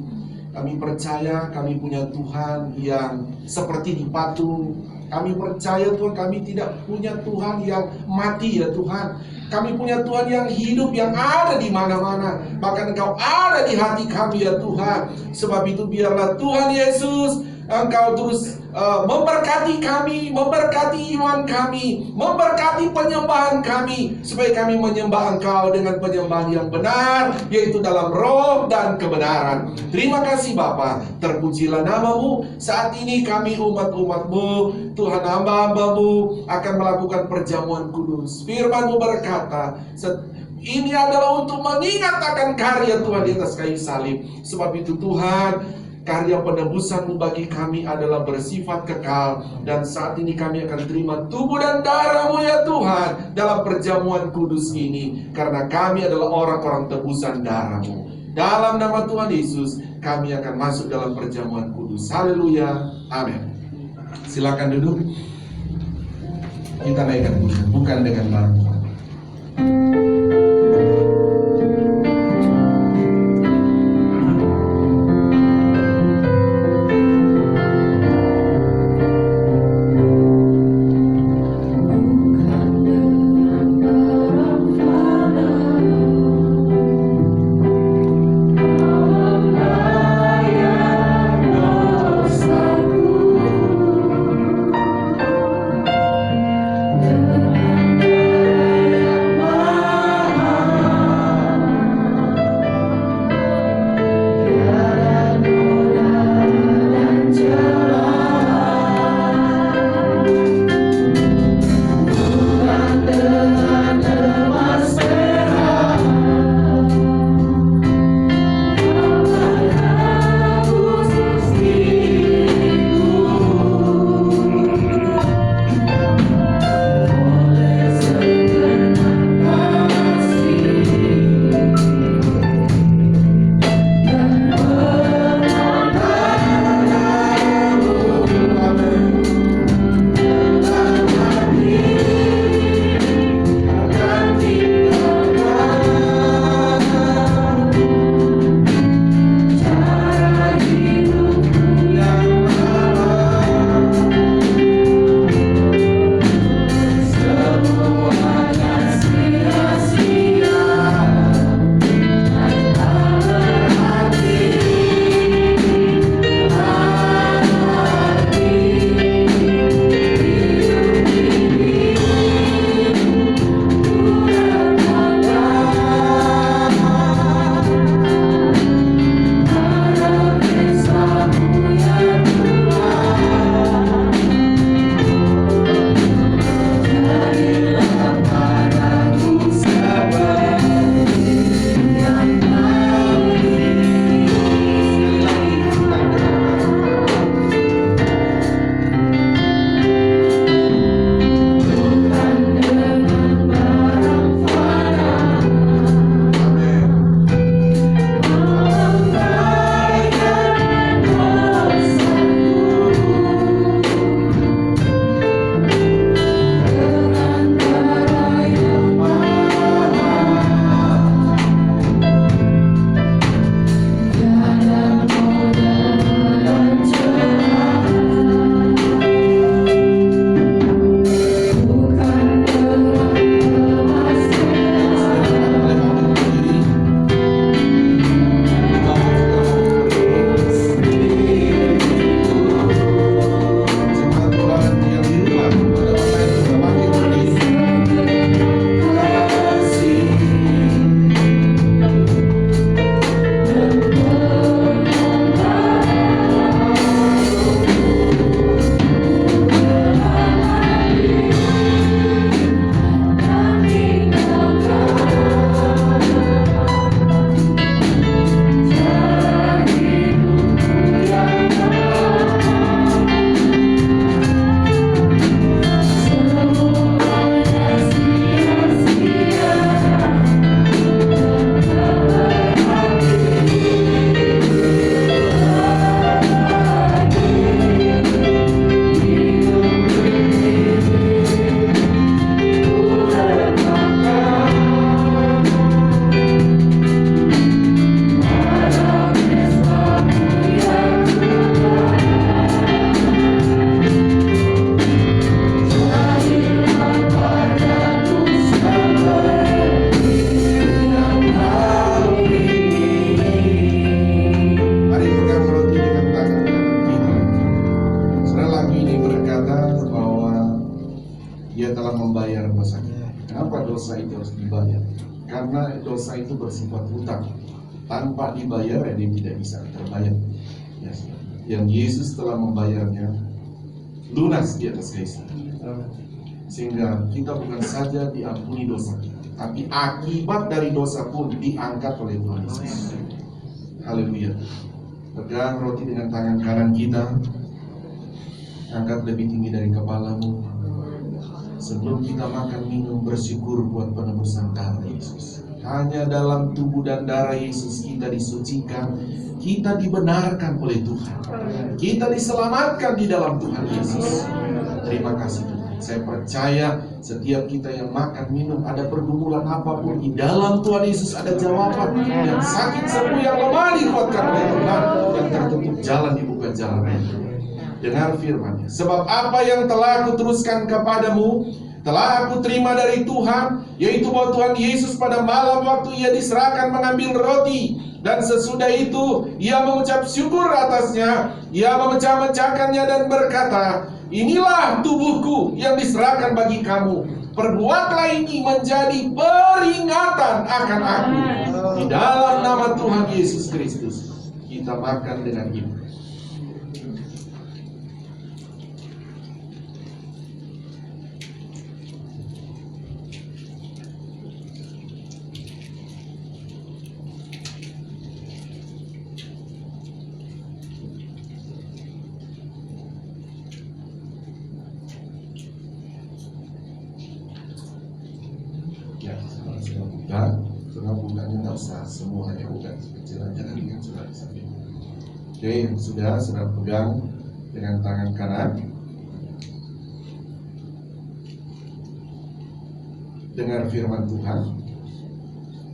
Kami percaya kami punya Tuhan yang seperti di patung. Kami percaya Tuhan, kami tidak punya Tuhan yang mati ya Tuhan. Kami punya Tuhan yang hidup, yang ada di mana-mana. Bahkan Engkau ada di hati kami ya Tuhan. Sebab itu biarlah Tuhan Yesus, Engkau terus memberkati kami, memberkati iman kami, memberkati penyembahan kami, supaya kami menyembah Engkau dengan penyembahan yang benar, yaitu dalam roh dan kebenaran. Terima kasih Bapa, terpujilah nama-Mu. Saat ini kami umat-umat-Mu, Tuhan hamba-hamba-Mu akan melakukan perjamuan kudus. Firman-Mu berkata, ini adalah untuk mengingat akan karya Tuhan di atas kayu salib. Sebab itu Tuhan, karya penebusan-Mu bagi kami adalah bersifat kekal. Dan saat ini kami akan terima tubuh dan darah-Mu ya Tuhan dalam perjamuan kudus ini. Karena kami adalah orang-orang tebusan darah-Mu. Dalam nama Tuhan Yesus, kami akan masuk dalam perjamuan kudus. Haleluya, amin. Silakan duduk. Kita naikkan pujian, bukan dengan barang. telah membayar dosa kita. Kenapa dosa itu harus dibayar? Karena dosa itu bersifat hutang. Tanpa dibayar, dia tidak bisa terbayar. Yang Yesus telah membayarnya lunas di atas kayu salib. Sehingga kita bukan saja diampuni dosa kita, tapi akibat dari dosa pun diangkat oleh Tuhan Yesus. Haleluya. Pegang roti dengan tangan kanan kita, angkat lebih tinggi dari kepalamu. Sebelum kita makan minum, bersyukur buat penebusan darah Yesus. Hanya dalam tubuh dan darah Yesus kita disucikan, kita dibenarkan oleh Tuhan, kita diselamatkan di dalam Tuhan Yesus. Terima kasih Tuhan. Saya percaya setiap kita yang makan minum, ada pergumulan apapun, di dalam Tuhan Yesus ada jawaban. Yang sakit sembuh, yang lemah dikuatkan oleh Tuhan, yang tertutup jalan dibuka jalan. Dengar firman-Nya. Sebab apa yang telah aku teruskan kepadamu, telah aku terima dari Tuhan, yaitu bahwa Tuhan Yesus pada malam waktu Ia diserahkan mengambil roti, dan sesudah itu Ia mengucap syukur atasnya, Ia memecah-mecahkannya dan berkata, inilah tubuhku yang diserahkan bagi kamu. Perbuatlah ini menjadi peringatan akan aku. Di dalam nama Tuhan Yesus Kristus, kita makan dengan iman. Sudah bukanya nggak usah semuanya bukan, kecil aja dengan sudah di samping. Oke, yang sudah pegang dengan tangan kanan. Dengar firman Tuhan.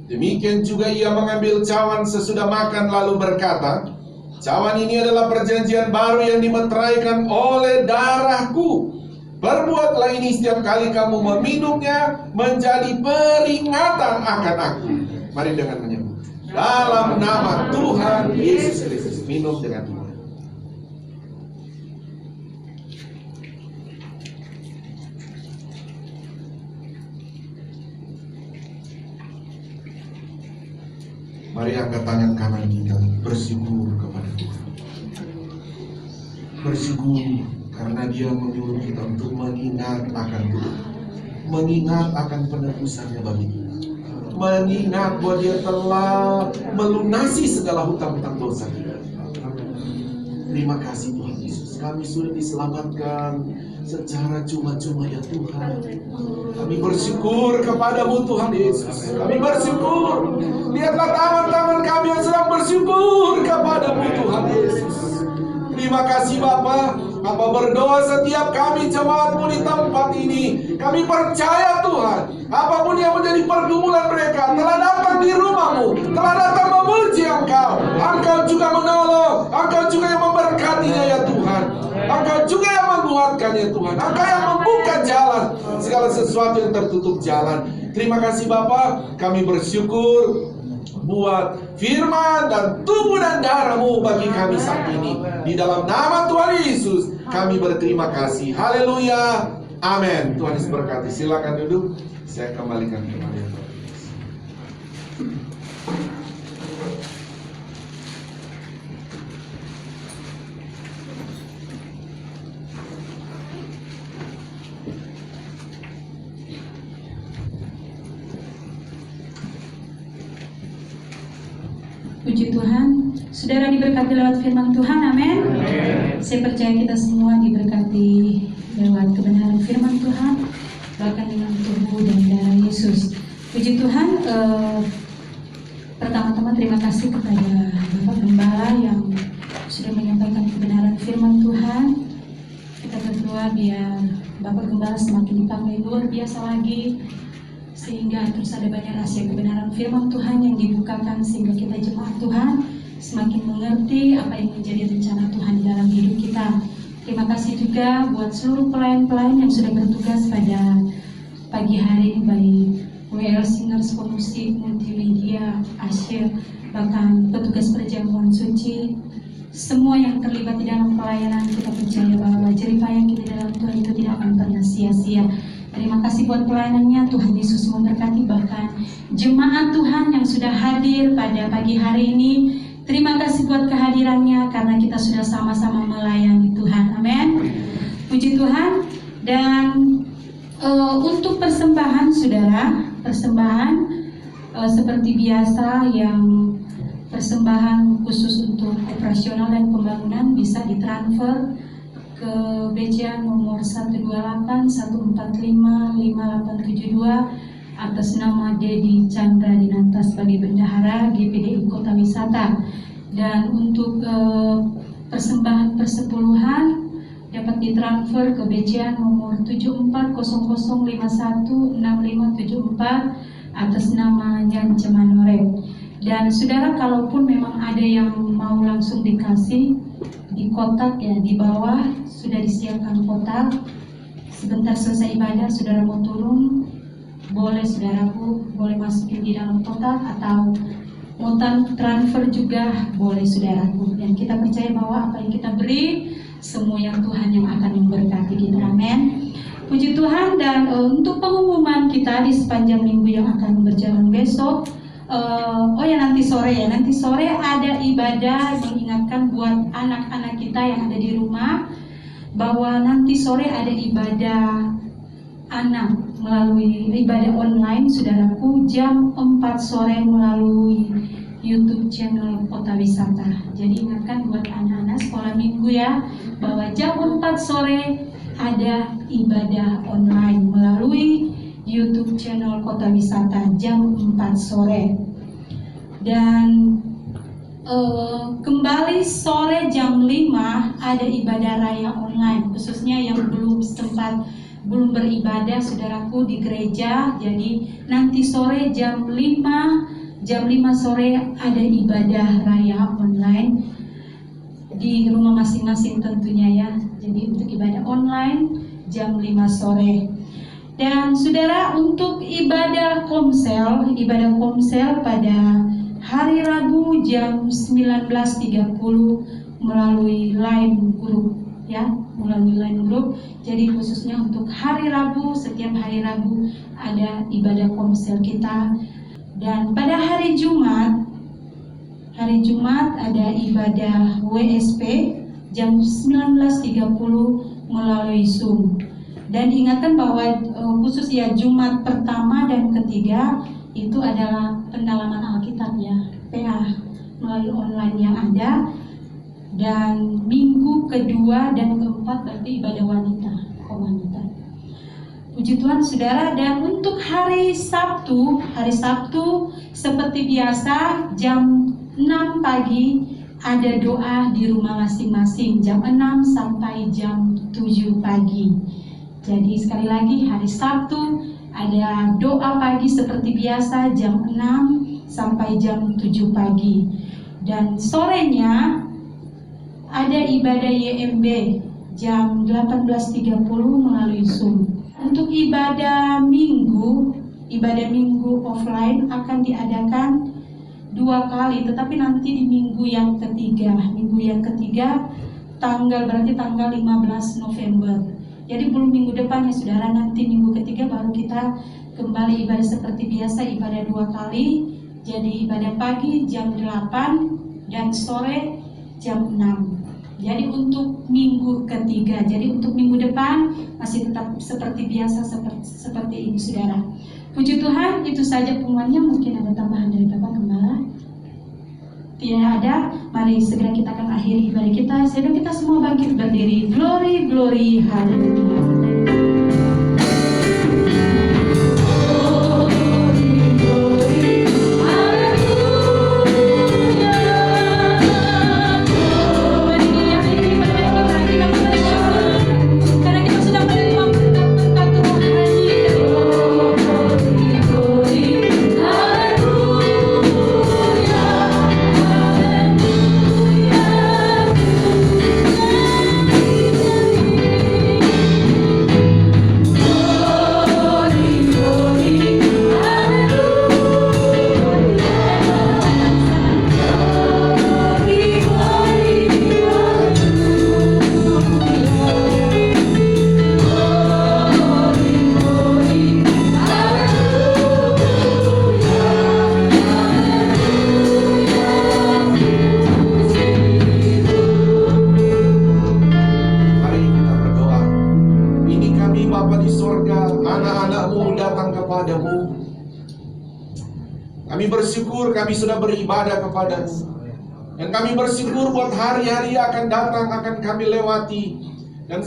Demikian juga Ia mengambil cawan sesudah makan lalu berkata, cawan ini adalah perjanjian baru yang dimeteraikan oleh darahku. Perbuatlah ini setiap kali kamu meminumnya menjadi peringatan akan aku. Mari dengan menyebut. Dalam nama Tuhan Yesus Kristus. Minum dengan iman. Mari angkat tangan kanan kita, bersyukur kepada Tuhan. Bersyukur karena Dia menyuruh kita untuk mengingat akan Tuhan, mengingat akan penebusannya bagi kita, mengingat bahwa Dia telah melunasi segala hutang-hutang dosa kita. Terima kasih Tuhan Yesus, kami sudah diselamatkan secara cuma-cuma ya Tuhan. Kami bersyukur kepadamu Tuhan Yesus. Kami bersyukur. Lihatlah tangan-tangan kami yang sedang bersyukur kepadamu Tuhan Yesus. Terima kasih Bapa. Apa berdoa setiap kami jemaatmu di tempat ini, kami percaya Tuhan, apapun yang menjadi pergumulan mereka telah datang di rumahmu, telah datang memuji Engkau. Engkau juga menolong, Engkau juga yang memberkatinya ya Tuhan, Engkau juga yang menguatkan ya Tuhan, Engkau yang membuka jalan segala sesuatu yang tertutup jalan. Terima kasih Bapa, kami bersyukur buat firman dan tubuh dan darah-Mu bagi kami saat ini. Di dalam nama Tuhan Yesus kami berterima kasih. Haleluya. Amin. Tuhan Yesus berkati. Silakan duduk. Saya kembalikan kembali. Puji Tuhan, saudara diberkati lewat firman Tuhan, amin. Saya percaya kita semua diberkati lewat kebenaran firman Tuhan, bahkan dengan tubuh dan darah Yesus. Puji Tuhan, pertama-tama terima kasih kepada Bapak Gembala yang sudah menyampaikan kebenaran firman Tuhan. Kita berdoa biar Bapak Gembala semakin dipakai luar biasa lagi, sehingga terus ada banyak rahasia kebenaran firman Tuhan yang dibukakan, sehingga kita jemaat Tuhan semakin mengerti apa yang menjadi rencana Tuhan di dalam hidup kita. Terima kasih juga buat seluruh pelayan-pelayan yang sudah bertugas pada pagi hari, baik WL Singers, Pemusik, Multimedia, Asyir, bahkan petugas perjamuan suci, semua yang terlibat di dalam pelayanan. Kita percaya bahwa jerih payah kita dalam Tuhan itu tidak akan pernah sia-sia. Terima kasih buat pelayanannya, Tuhan Yesus memberkati, bahkan jemaat Tuhan yang sudah hadir pada pagi hari ini. Terima kasih buat kehadirannya karena kita sudah sama-sama melayani Tuhan. Amin. Puji Tuhan. Dan untuk persembahan saudara, persembahan seperti biasa, yang persembahan khusus untuk operasional dan pembangunan bisa ditransfer ke BCA nomor 12814555872 atas nama Dedi Chandra Dinata sebagai bendahara GPDI Kota Wisata. Dan untuk persembahan persepuluhan dapat ditransfer ke BCA nomor 7400516574 atas nama Jan Cemanore. Dan saudara, kalaupun memang ada yang mau langsung dikasih di kotak ya, di bawah sudah disiapkan kotak. Sebentar selesai ibadah saudara mau turun, boleh saudaraku, boleh masukin di dalam kotak, atau mau transfer juga boleh saudaraku. Dan kita percaya bahwa apa yang kita beri semua yang Tuhan yang akan memberkati kita. Amin. Puji Tuhan. Dan untuk pengumuman kita di sepanjang minggu yang akan berjalan besok, nanti sore ada ibadah. Mengingatkan buat anak-anak kita yang ada di rumah bahwa nanti sore ada ibadah anak melalui ibadah online saudaraku, jam 4 sore melalui YouTube channel Kota Wisata. Jadi ingatkan buat anak-anak sekolah minggu ya, bahwa jam 4 sore ada ibadah online melalui YouTube channel Kota Wisata jam 4 sore. Dan kembali sore jam 5 ada ibadah raya online, khususnya yang belum beribadah saudaraku di gereja. Jadi nanti sore jam 5 sore ada ibadah raya online di rumah masing-masing tentunya ya. Jadi untuk ibadah online jam 5 sore. Dan saudara, untuk ibadah komsel pada hari Rabu jam 19.30 melalui line group ya, melalui line group. Jadi khususnya untuk hari Rabu, setiap hari Rabu ada ibadah komsel kita. Dan pada hari Jumat ada ibadah WSP jam 19.30 melalui Zoom. Dan diingatkan bahwa khusus ya Jumat pertama dan ketiga itu adalah pendalaman Alkitab ya, PA melalui online yang ada. Dan minggu kedua dan keempat berarti ibadah wanita. Puji Tuhan saudara. Dan untuk hari Sabtu seperti biasa jam 6 pagi ada doa di rumah masing-masing jam 6 sampai jam 7 pagi. Jadi sekali lagi, hari Sabtu ada doa pagi seperti biasa jam 6 sampai jam 7 pagi. Dan sorenya ada ibadah YMB jam 18.30 melalui Zoom. Untuk ibadah minggu offline akan diadakan 2 kali, tetapi nanti di minggu yang ketiga tanggal 15 November. Jadi belum minggu depan ya saudara, nanti minggu ketiga baru kita kembali ibadah seperti biasa, ibadah 2 kali. Jadi ibadah pagi jam 8 dan sore jam 6. Jadi untuk minggu ketiga. Jadi untuk minggu depan masih tetap seperti biasa, seperti ini saudara. Puji Tuhan, itu saja pengumumannya. Mungkin ada tambahan dari Bapak Gembala? Tidak ada. Mari segera kita akan akhiri ibadah kita. Sehingga kita semua bangkit berdiri. Glory, glory, haleluya. Kami bersyukur kami sudah beribadah kepada-Mu. Dan kami bersyukur buat hari-hari yang akan datang akan kami lewati. Dan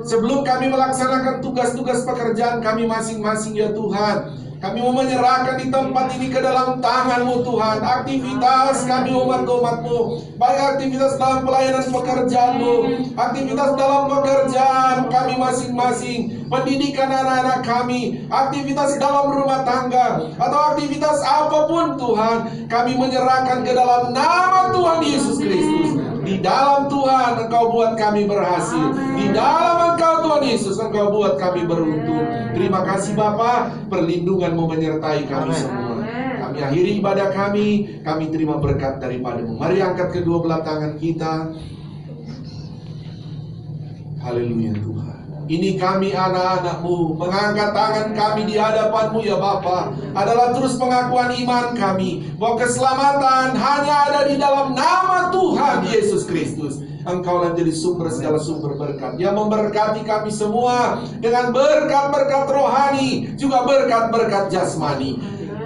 sebelum kami melaksanakan tugas-tugas pekerjaan kami masing-masing ya Tuhan, kami mau menyerahkan di tempat ini ke dalam tangan-Mu Tuhan. Aktivitas kami umat-umat-Mu, baik aktivitas dalam pelayanan pekerjaan-Mu, aktivitas dalam pekerjaan kami masing-masing, pendidikan anak-anak kami, aktivitas dalam rumah tangga, atau aktivitas apapun Tuhan, kami menyerahkan ke dalam nama Tuhan Yesus Kristus. Di dalam Tuhan Engkau buat kami berhasil. Di dalam Engkau Tuhan Yesus Engkau buat kami beruntung. Terima kasih Bapa, perlindungan-Mu menyertai kami semua. Kami akhiri ibadah kami terima berkat daripada-Mu. Mari angkat kedua belah tangan kita. Haleluya Tuhan. Ini kami anak-anak-Mu, mengangkat tangan kami di hadapan-Mu ya Bapa, adalah terus pengakuan iman kami bahwa keselamatan hanya ada di dalam nama Tuhan Yesus Kristus. Engkaulah jadi sumber segala sumber berkat yang memberkati kami semua dengan berkat-berkat rohani, juga berkat-berkat jasmani.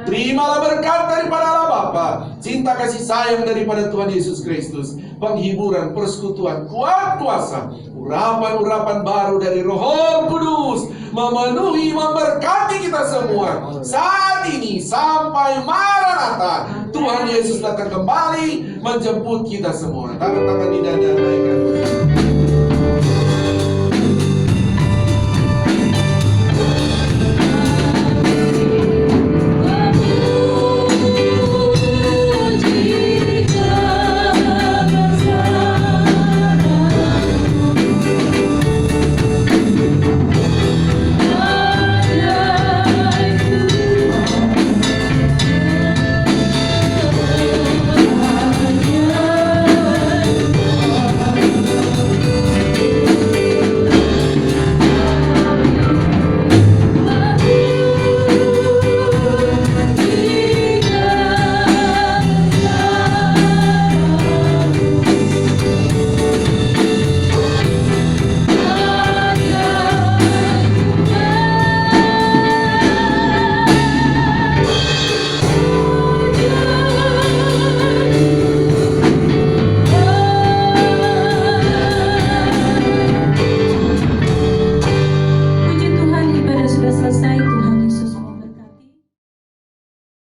Terimalah berkat daripada Allah Bapa, cinta kasih sayang daripada Tuhan Yesus Kristus, penghiburan, persekutuan, kuat kuasa, urapan-urapan baru dari Roh Kudus memenuhi, memberkati kita semua saat ini sampai Maranatha. Tuhan Yesus datang kembali menjemput kita semua. Tangan-tangan di dada.